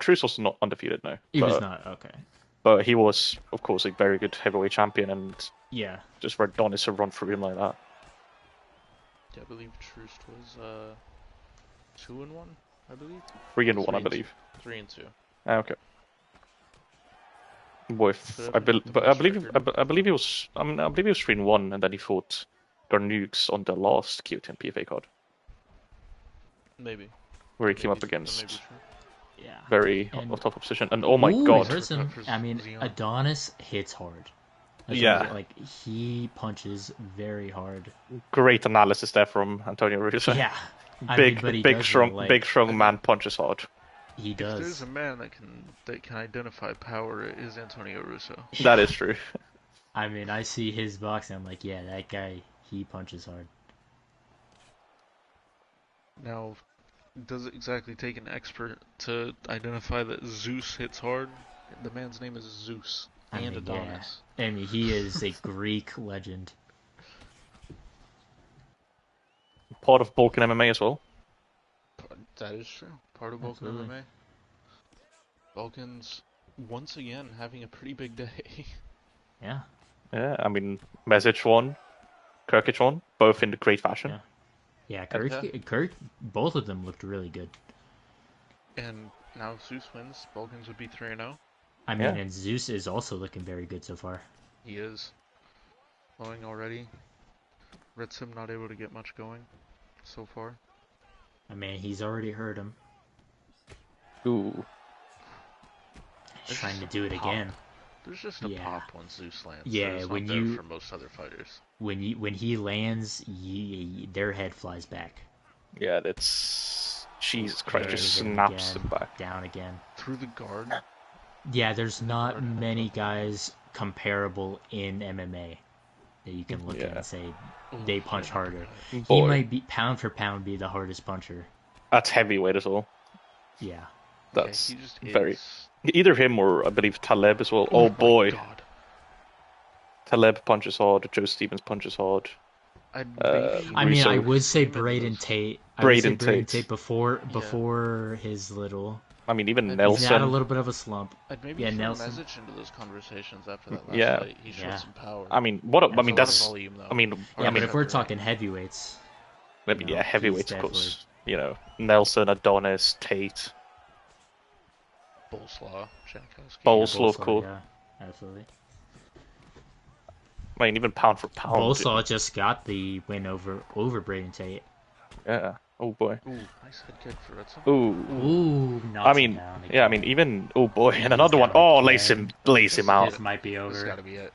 Truce was not undefeated, no. He was not, okay. But he was, of course, a very good heavyweight champion, and just for Adonis to run through him like that. Yeah, I believe Truce was 2-1, I believe. 3-1, I believe. 3-2. Okay. I believe he was. I believe he was 3-1, and then he fought Garnukes on the last KOTN PFA card. Maybe. Where he came up against a tough opposition, and oh my god! I mean, Adonis hits hard. Like he punches very hard. Great analysis there from Antonio Russo. Yeah, big strong man punches hard. He does. If there's a man that can identify power, it is Antonio Russo. That is true. I mean, I see his boxing. I'm like, yeah, that guy, he punches hard. Now, does it exactly take an expert to identify that Zeus hits hard? The man's name is Zeus and Adonis. Yeah. I mean, he is a Greek legend. Part of Balkan MMA as well. That is true. Part of Balkan MMA. Balkans, once again, having a pretty big day. Yeah. Yeah, I mean, Mesic won, Krkic won, both in great fashion. Yeah, both of them looked really good. And now if Zeus wins, Balkans would be 3-0. I mean, and Zeus is also looking very good so far. He is. Flowing already. Retsim not able to get much going so far. I mean, he's already hurt him. Ooh. He's trying to do it again. There's just a pop when Zeus lands. Yeah, when you for most other fighters. When he lands, their head flies back. Yeah, that's Jesus Christ, just snaps them back down again through the guard. Yeah, there's not many guys comparable in MMA that you can look at and say they punch harder. He might be pound for pound be the hardest puncher. That's heavyweight as well. Yeah, that's very. Either him or I believe Taleb as well. Oh boy. God. Taleb punches hard. Joe Stevens punches hard. I mean, I would say Braden Tate. Braden Tate before his little. I mean, even He's Nelson. had a little bit of a slump. I'd maybe throw Nelson. Mesic into those conversations after that last fight. He showed some power. I mean, that's volume, though. I mean, but if we're talking heavyweights, maybe heavyweights, of course. You know, Nelson, Adonis, Tate, Boleslaw, of course. Yeah, absolutely. I mean, even pound for pound. Boleslaw just got the win over Braden Tate. Yeah. Oh boy. Ooh, nice head kick for Retsim. Ooh. I mean, yeah. I mean, even oh boy, and another one. Oh, lace him out. This might be over. This gotta be it.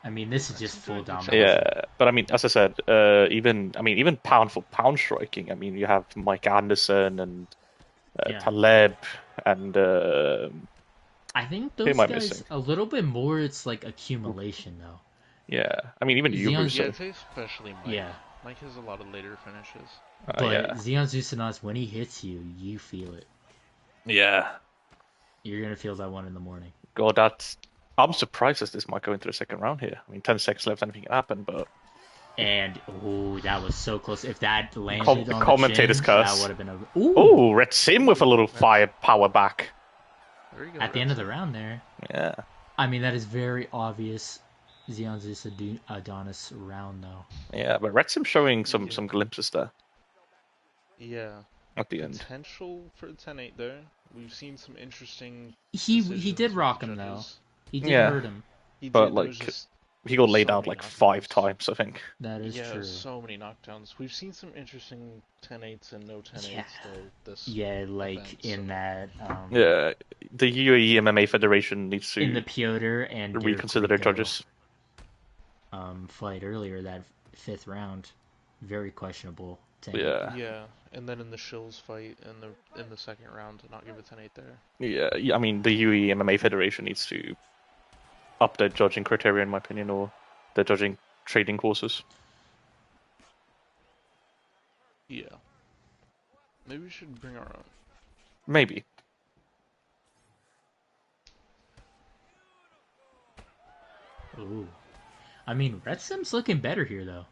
I mean, this is just full dominance. Yeah, but I mean, as I said, even pound for pound striking. I mean, you have Mike Anderson and Taleb and. I think those guys a little bit more. It's like accumulation, though. Yeah, I mean, even you. I'd say especially Mike. Yeah. Mike has a lot of later finishes. But Xeon Zeus, when he hits you, you feel it. Yeah. You're gonna feel that one in the morning. God, I'm surprised that this might go into the second round here. I mean, 10 seconds left, anything can happen, but. And that was so close. If that landed on the commentator's chin, curse. that would have been over. Ooh, Retsim with a little firepower back. At the end of the round there. Yeah. I mean, that is very obvious. Xeon Zeus Adonis round though. Yeah, but Retsim showing some glimpses there. Yeah. At the end. Potential for a 10-8 there. We've seen some interesting. He did rock him though. He did hurt him. But he got laid out like 5 times, I think. That is true. So many knockdowns. We've seen some interesting 10-8s and no 10-8s this like in that. The UAE MMA Federation needs to in the Piotr and reconsider their judges. Fight earlier, that 5th round, very questionable. 10-8. Yeah, and then in the Shylls fight in the second round, to not give a 10-8 there. Yeah, I mean the UAE MMA Federation needs to up their judging criteria, in my opinion, or their judging trading courses. Yeah. Maybe we should bring our own. Maybe. Ooh. I mean, Retsim's looking better here, though.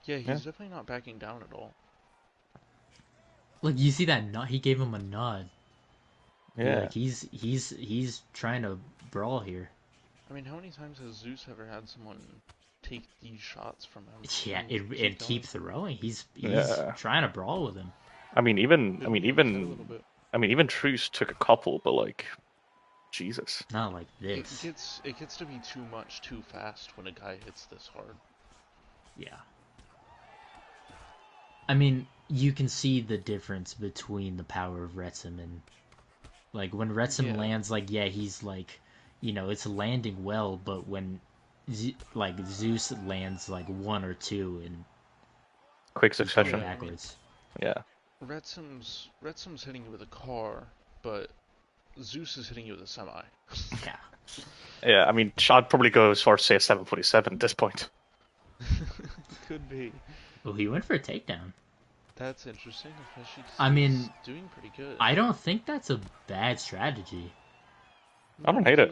Yeah, he's definitely not backing down at all. Look, you see that nod? He gave him a nod. Yeah. Like, he's trying to brawl here. I mean, how many times has Zeus ever had someone take these shots from him? Yeah, it keeps throwing. He's trying to brawl with him. I mean, even Truce took a couple, but like, Jesus. Not like this. It gets to be too much too fast when a guy hits this hard. Yeah. I mean, you can see the difference between the power of Retsim and, like, when Retsim lands, like, he's like, it's landing well, but when Zeus lands like 1 or 2 in quick succession backwards. Yeah. Retsim's hitting you with a car, but Zeus is hitting you with a semi. Yeah. Yeah, I mean, I'd probably go as far as say a 747 at this point. Could be. Well, he went for a takedown. That's interesting, especially I mean, doing pretty good. I don't think that's a bad strategy. I don't hate it.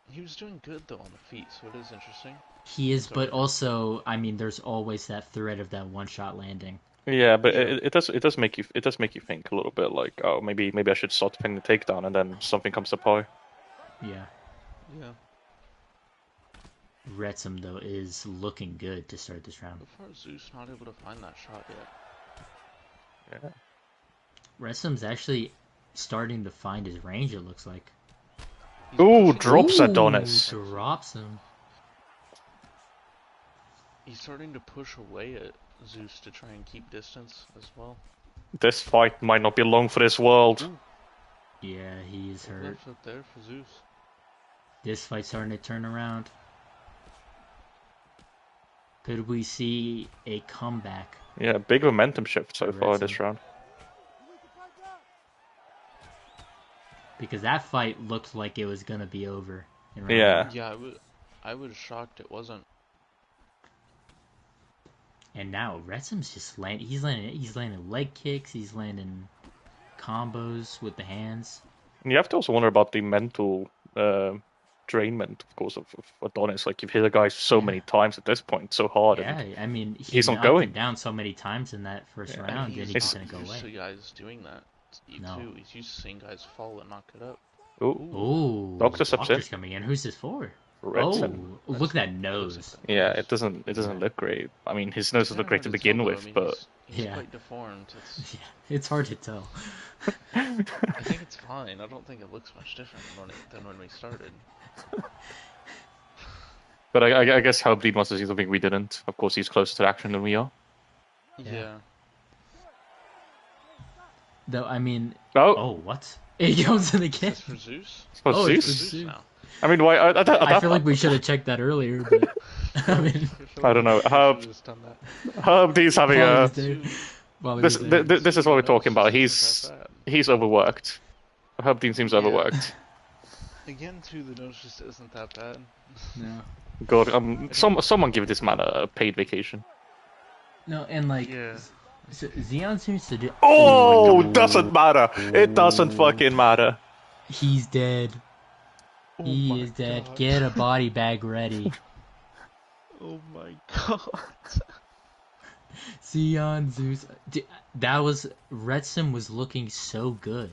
He was doing good though on the feet, so it is interesting. He is, but also, I mean, there's always that threat of that one-shot landing. Yeah, but it does make you think a little bit, like, oh, maybe I should start defending the takedown, and then something comes to play. Yeah. Yeah. Retsim though is looking good to start this round. So far, Zeus not able to find that shot yet. Yeah. Retsim's actually starting to find his range. It looks like. Ooh, drops Adonis. Drops him. He's starting to push away at Zeus to try and keep distance as well. This fight might not be long for this world. Ooh. Yeah, he's hurt. Left foot there for Zeus. This fight's starting to turn around. Could we see a comeback? Yeah, big momentum shift so far this round. Because that fight looked like it was gonna be over. Yeah. Yeah, I was shocked it wasn't. And now Retsim's just landing. He's landing leg kicks. He's landing combos with the hands. And you have to also wonder about the mental drainment, of course, of Adonis. Like, you've hit a guy so many times at this point, so hard. Yeah, I mean, he's not up going and down so many times in that first round, and he's gonna go away. So guys doing that. E2. No. He's just seeing guys fall and knock it up. Ooh. Doctor's coming in. Who's this for? Retsim. Oh, look at that nose. Like Yeah, it doesn't look great. I mean, his nose doesn't look great to begin with, but he's quite deformed. Yeah, it's hard to tell. I think it's fine. I don't think it looks much different than when we started. But I guess Hellbleed wants to see something we didn't. Of course, he's closer to action than we are. Yeah. Though, I mean... Oh! Oh, what? He comes in again. Is this for Zeus? Oh, it's Zeus? for Zeus. Now. I mean, why? I feel like we should have checked that earlier, but... I mean... I don't know. Hellbleed's having a... This is what we're talking about. He's overworked. Hellbleed seems overworked. Again, too, the nose just isn't that bad. No. God, someone give this man a paid vacation. No, and like... Yeah. So Xeon seems to do... Oh, doesn't matter. It doesn't fucking matter. He's dead. He is dead. God. Get a body bag ready. Oh my god. Xeon, Zeus... That was... Retsim was looking so good.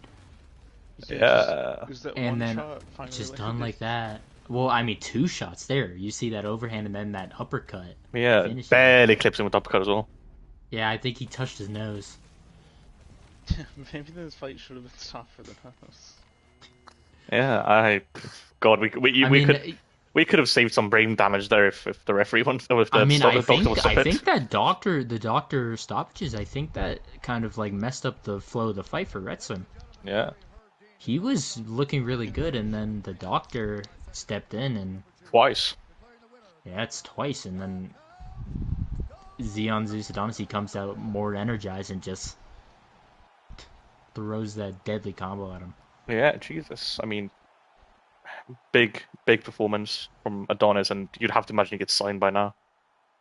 Yeah. And then just done like that. Well, I mean, 2 shots there. You see that overhand and then that uppercut. Yeah, Finishing. barely clips him with uppercut as well. Yeah, I think he touched his nose. Maybe this fight should have been stopped for the nose. Yeah, God, we could have saved some brain damage there if the referee wanted. If the I mean, I doctor think that the doctor stoppages. I think that kind of like messed up the flow of the fight for Retsim. Yeah. He was looking really good, and then the doctor stepped in and Twice. Yeah, it's twice, and then Xeon Zeus Adonis, he comes out more energized and just throws that deadly combo at him. Yeah, Jesus. I mean, big performance from Adonis, and you'd have to imagine he gets signed by now.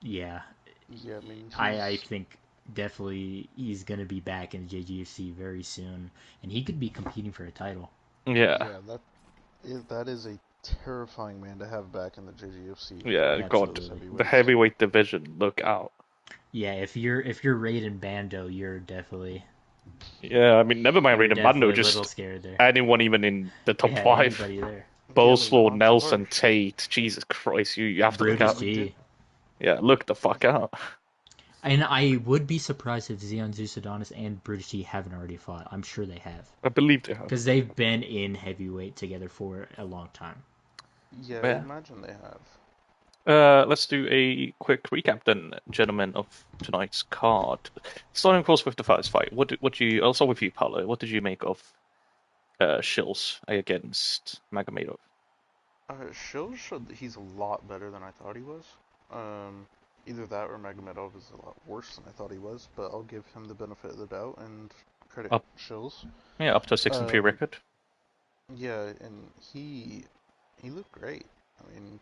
Yeah. Yeah, I mean, I think definitely he's gonna be back in the JGFC very soon, and he could be competing for a title. Yeah. Yeah, that is a terrifying man to have back in the JGFC. Yeah, God, the heavyweight division. Look out. Yeah, if you're Raiden Bando, you're definitely. Yeah, I mean, never mind Raiden Bando, just a scared there. Anyone even in the top 5. There. Boslor, Nelson, Tate. Jesus Christ, you have to look out. G. Yeah, look the fuck out. And I would be surprised if Xeon Zeus Adonis and British G haven't already fought. I'm sure they have. I believe they have. Because they've been in heavyweight together for a long time. Yeah, I imagine they have. Let's do a quick recap then, gentlemen, of tonight's card. Starting, of course, with the first fight. I'll start with you, Paolo. What did you make of Shylls against Magomedov? Shylls showed that he's a lot better than I thought he was. Either that or Magomedov is a lot worse than I thought he was, but I'll give him the benefit of the doubt and credit Shylls. Yeah, up to a 6-3 record. Yeah, and he looked great. I mean,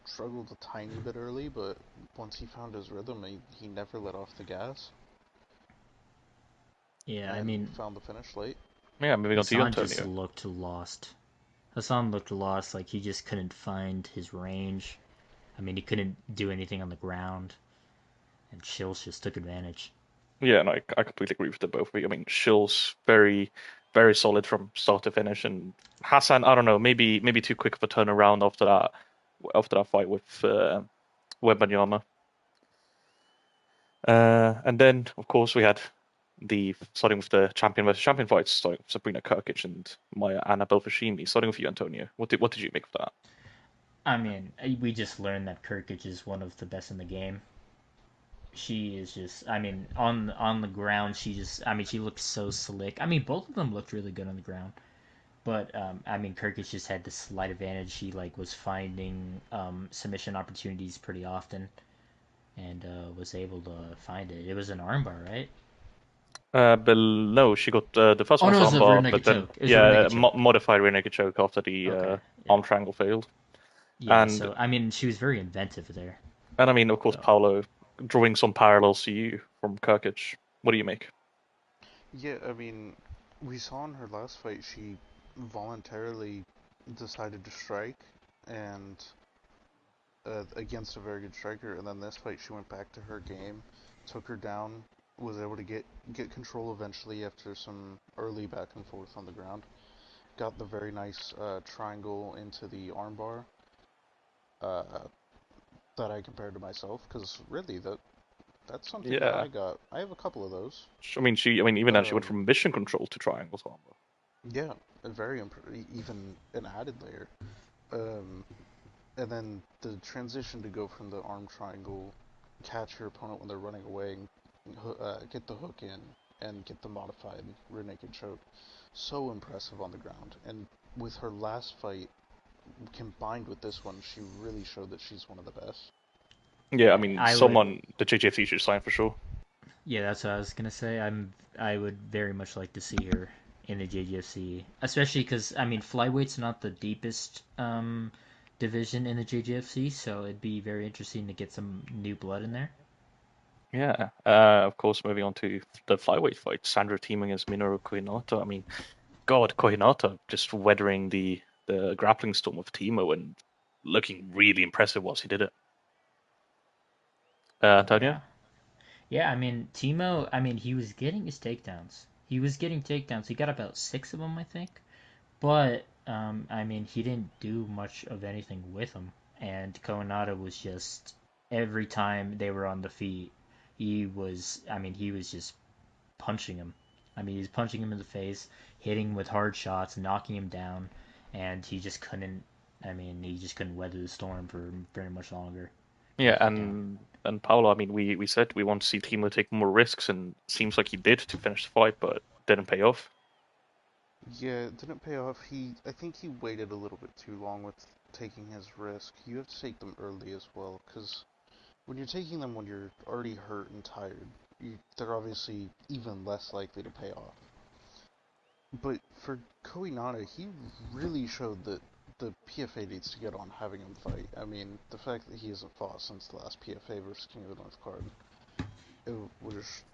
struggled a tiny bit early, but once he found his rhythm, he never let off the gas. Yeah, I mean, found the finish late. Yeah, moving on to you, Antonio. Just looked lost. Hassan looked lost, like he just couldn't find his range. I mean, he couldn't do anything on the ground, and Shylls just took advantage. Yeah, no, I completely agree with the both of you. I mean, Shylls very, very solid from start to finish, and Hassan, I don't know, maybe too quick of a turnaround after that fight with Wembanyama. And then, of course, we had starting with the champion versus champion fights, starting with Sabrina Krkic and Maia Annabelle-Fushimi. Starting with you, Antonio. What did you make of that? I mean, we just learned that Krkic is one of the best in the game. She is just, I mean, on the ground, she looks so slick. I mean, both of them looked really good on the ground. But, I mean, Krkic just had this slight advantage. She, was finding submission opportunities pretty often and was able to find it. It was an armbar, right? No, she got the first one was armbar, but then, modified rear naked choke after the arm triangle failed. Yeah, and, so, I mean, she was very inventive there. And, I mean, of course, Paolo, drawing some parallels to you from Krkic. What do you make? Yeah, I mean, we saw in her last fight, she voluntarily decided to strike, and against a very good striker, and then this fight she went back to her game, took her down, was able to get control eventually after some early back and forth on the ground. Got the very nice triangle into the armbar that I compared to myself, because really that's something that I got. I have a couple of those. I mean, even then she went from mission control to triangles armbar. Yeah, even an added layer. And then the transition to go from the arm triangle, catch your opponent when they're running away, and get the hook in, and get the modified rear naked choke. So impressive on the ground. And with her last fight, combined with this one, she really showed that she's one of the best. Yeah, I mean, the JJFC should sign for sure. Yeah, that's what I was gonna say. I would very much like to see her in the JGFC, especially because I mean, flyweight's not the deepest division in the JGFC, so it'd be very interesting to get some new blood in there. Yeah, of course, moving on to the flyweight fight, Sandro teaming as Minoru Kohinata. I mean, God, Kohinata just weathering the grappling storm of Temo and looking really impressive whilst he did it. Antonio? Yeah, I mean, Temo, I mean, he was getting his takedowns. He got about 6 of them, I think. But, I mean, he didn't do much of anything with them. And Kohinata was just, every time they were on the feet, he was just punching him. I mean, he's punching him in the face, hitting him with hard shots, knocking him down, and he just couldn't weather the storm for very much longer. Yeah, and Paolo, I mean, we said we want to see Temo take more risks, and it seems like he did to finish the fight, but didn't pay off. Yeah, it didn't pay off. I think he waited a little bit too long with taking his risk. You have to take them early as well, because when you're taking them when you're already hurt and tired, they're obviously even less likely to pay off. But for Kohinata, he really showed that the PFA needs to get on having him fight. I mean, the fact that he hasn't fought since the last PFA versus King of the North card,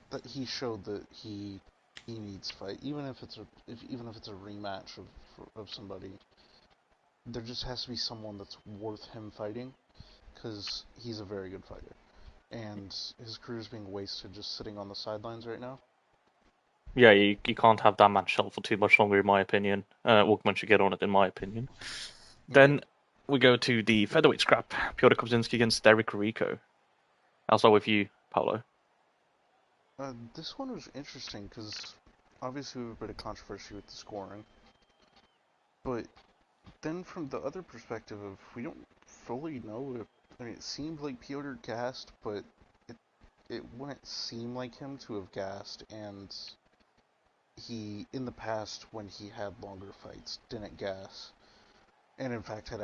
that he showed that he needs fight, even if it's a rematch of somebody. There just has to be someone that's worth him fighting, because he's a very good fighter, and his career's being wasted just sitting on the sidelines right now. Yeah, you can't have that man shell for too much longer, in my opinion. Once you get on it, in my opinion. Then we go to the featherweight scrap. Piotr Kopczynski against Derrick Rico. I'll start with you, Paolo. This one was interesting because obviously we have a bit of controversy with the scoring. But then from the other perspective of, we don't fully know if, I mean, it seemed like Piotr gassed, but it wouldn't seem like him to have gassed, and he, in the past, when he had longer fights, didn't gas. And in fact it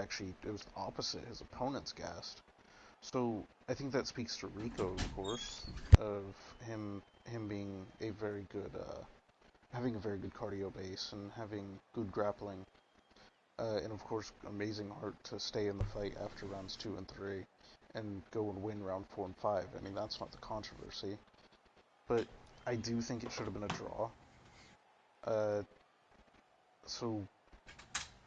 was the opposite, his opponents gassed. So I think that speaks to Rico, of course, of him being a very good, having a very good cardio base and having good grappling. And of course, amazing heart to stay in the fight after rounds 2 and 3 and go and win round 4 and 5. I mean, that's not the controversy. But I do think it should have been a draw. So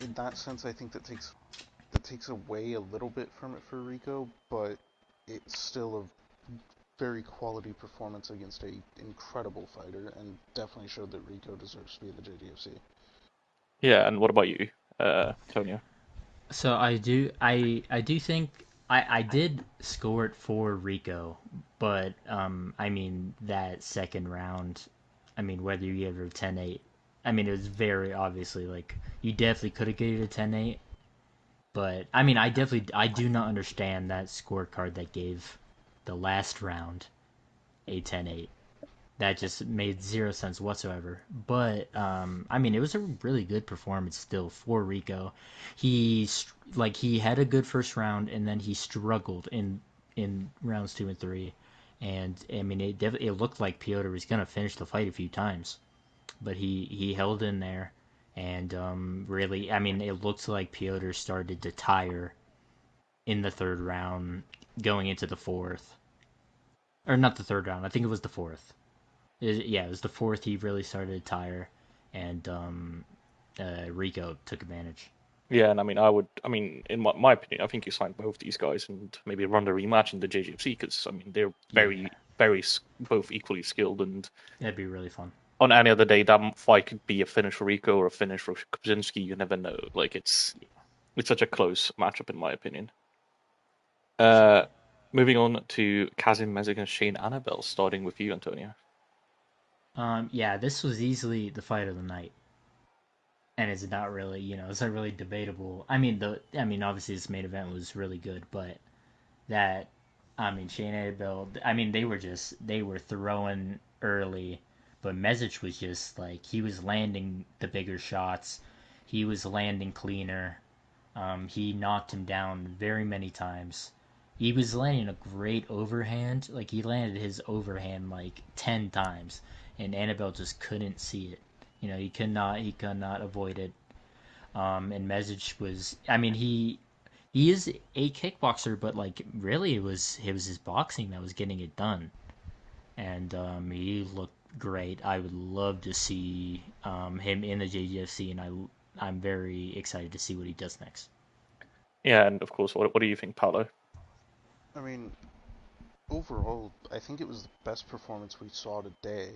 in that sense, I think that takes away a little bit from it for Rico, but it's still a very quality performance against an incredible fighter, and definitely showed that Rico deserves to be in the JDFC. Yeah, and what about you, Antonio? So I do think I did score it for Rico, but I mean that second round, I mean whether you gave it a 10-8, I mean it was very obviously like you definitely could have gave it a 10-8, but I mean I do not understand that scorecard that gave the last round a 10-8. That just made zero sense whatsoever. But I mean, it was a really good performance still for Rico. He had a good first round, and then he struggled in rounds 2 and 3. And I mean, it looked like Piotr was gonna finish the fight a few times, but he held in there, and really, I mean, it looked like Piotr started to tire in the third round, going into the fourth, or not the third round. I think it was the fourth. It was the fourth he really started to tire, and Rico took advantage. Yeah, and I mean, in my opinion, I think you signed both these guys and maybe run the rematch in the JGFC because I mean they're very both equally skilled, and that'd be really fun. On any other day, that fight could be a finish for Rico or a finish for Kopczynski. You never know. Like it's such a close matchup in my opinion. Moving on to Kasim, Mesic, and Shane Annabelle, starting with you, Antonio. Yeah, this was easily the fight of the night, and it's not really, it's not really debatable. I mean, obviously this main event was really good, but that, Shane Annabelle, they were throwing early, but Mesic was just like he was landing the bigger shots, he was landing cleaner. He knocked him down very many times. He was landing a great overhand. Like he landed his overhand like 10 times, and Annabelle just couldn't see it. He could not avoid it. And Mesic was, he is a kickboxer, but like really it was his boxing that was getting it done, and he looked great. I would love to see him in the JGFC, and I'm very excited to see what he does next. Yeah, and of course, what do you think, Paolo? I mean, overall, I think it was the best performance we saw today.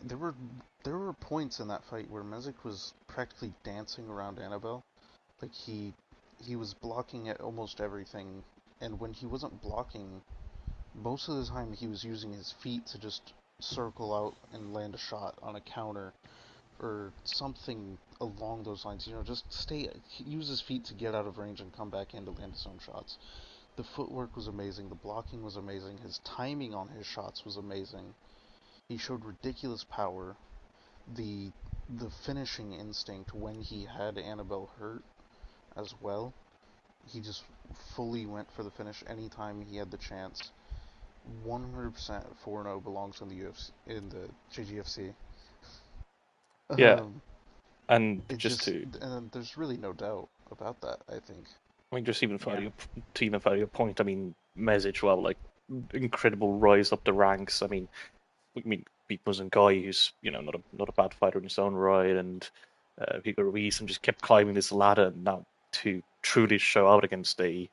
There were points in that fight where Mesic was practically dancing around Annabelle, like he was blocking at almost everything, and when he wasn't blocking, most of the time he was using his feet to just circle out and land a shot on a counter or something along those lines. Just use his feet to get out of range and come back in to land his own shots. The footwork was amazing, the blocking was amazing, his timing on his shots was amazing. He showed ridiculous power. The finishing instinct when he had Annabelle hurt as well. He just fully went for the finish anytime he had the chance. 100% 4-0 belongs in the UFC, in the JGFC. Yeah, and there's really no doubt about that, I think. I mean, just even further your point, I mean, Mesic, well, like incredible rise up the ranks. I mean, beat Muslim guy who's not a bad fighter in his own right, and Hugo Ruiz, and just kept climbing this ladder. And now to truly show out against a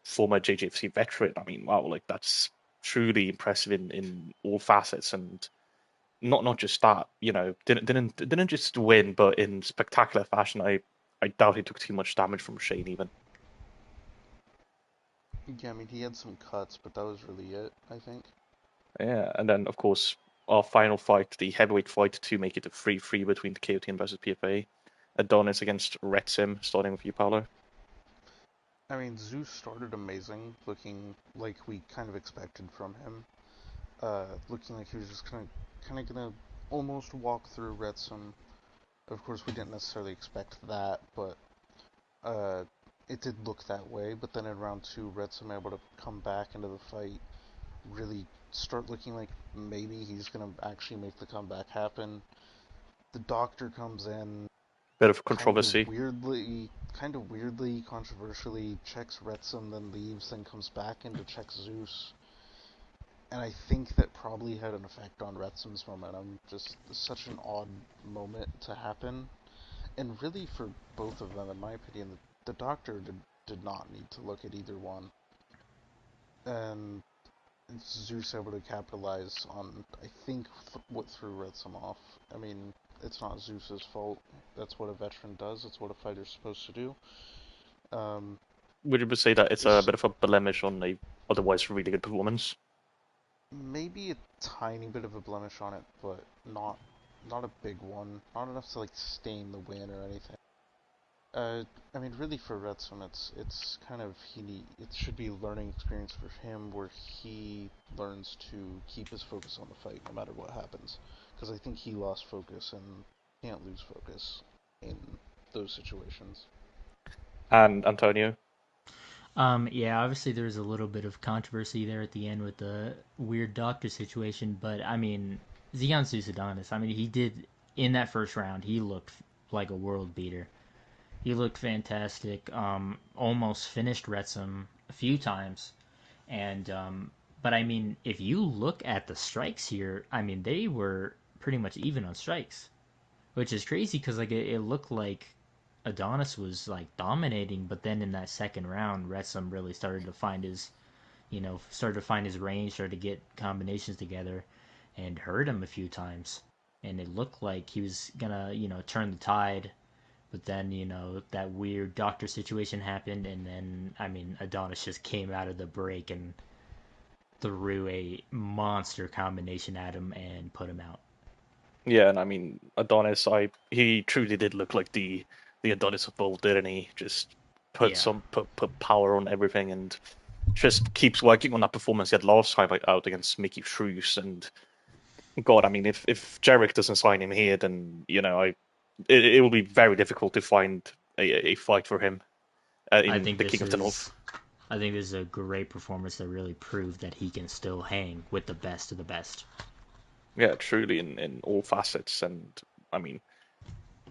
former JJFC veteran, I mean, wow, like that's truly impressive in all facets, and not just that, didn't just win, but in spectacular fashion. I doubt he took too much damage from Shane even. Yeah, I mean he had some cuts, but that was really it, I think. Yeah, and then of course our final fight, the heavyweight fight to make it a 3-3 between the KOTN versus PFA. Adonis against Retsim, starting with you, Paolo. I mean, Zeus started amazing, looking like we kind of expected from him. Looking like he was just kind of gonna almost walk through Retsim. Of course, we didn't necessarily expect that, but it did look that way. But then in round 2, Retsim able to come back into the fight, really start looking like maybe he's gonna actually make the comeback happen. The doctor comes in, bit of controversy, kind of weirdly, controversially, checks Retsim, then leaves, then comes back in to check Zeus. And I think that probably had an effect on Retsim's momentum. Just such an odd moment to happen. And really, for both of them, in my opinion, the doctor did not need to look at either one. And Zeus able to capitalize on, I think, what threw Retsim off. I mean, it's not Zeus's fault. That's what a veteran does. It's what a fighter's supposed to do. Would you say that it's a bit of a blemish on a otherwise really good performance? Maybe a tiny bit of a blemish on it, but not a big one. Not enough to like stain the win or anything. I mean, really for Retsim, it's kind of it should be a learning experience for him where he learns to keep his focus on the fight no matter what happens. Because I think he lost focus and can't lose focus in those situations. And Antonio? Yeah, obviously there's a little bit of controversy there at the end with the weird doctor situation, but I mean, Xeon Zeus Adonis, I mean, he did, in that first round, he looked like a world beater. He looked fantastic. Almost finished Retsim a few times, and but I mean, if you look at the strikes here, I mean, they were pretty much even on strikes, which is crazy because like it looked like Adonis was like dominating, but then in that second round, Retsim really started to find started to find his range, started to get combinations together, and hurt him a few times. And it looked like he was gonna, turn the tide. But then, that weird doctor situation happened, and then, Adonis just came out of the break and threw a monster combination at him and put him out. Yeah, and Adonis, he truly did look like the Adonis of old, didn't he? Just put power on everything and just keeps working on that performance he had last time out against Mickey Shrews. And God, if Derrick doesn't sign him here, then it will be very difficult to find a fight for him in the King of the North. I think this is a great performance that really proved that he can still hang with the best of the best. Yeah, truly in all facets, and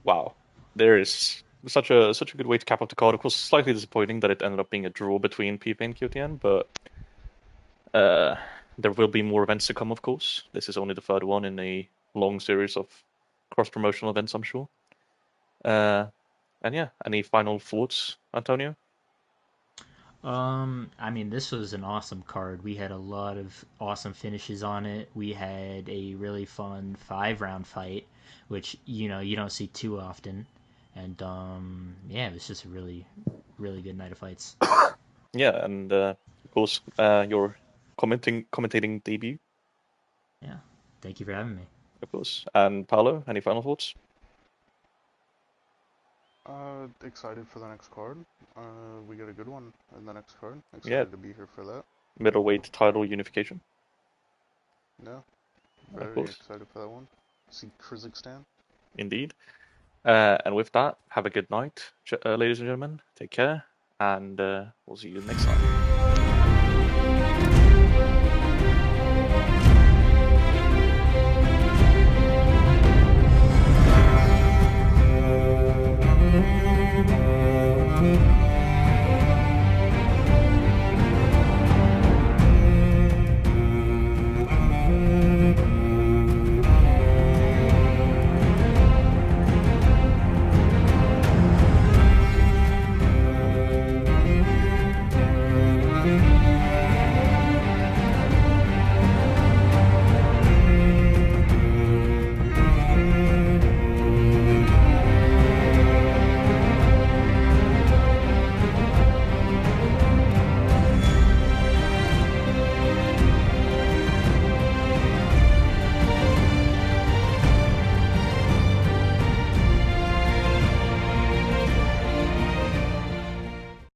wow, there is such a good way to cap off the card. Of course, slightly disappointing that it ended up being a draw between PFA and KOTN, but there will be more events to come, of course. This is only the third one in a long series of cross-promotional events, I'm sure. And yeah, any final thoughts, Antonio? This was an awesome card. We had a lot of awesome finishes on it. We had a really fun 5-round fight, which, you don't see too often. And, it was just a really, really good night of fights. Yeah, and, of course, your commentating debut. Yeah, thank you for having me. Of course. And Paolo, any final thoughts? Excited for the next card. We get a good one in the next card. Excited to be here for that. Middleweight title unification. No, very excited for that one. See Kyrgyzstan. Indeed. And with that, have a good night, ladies and gentlemen. Take care, and we'll see you next time.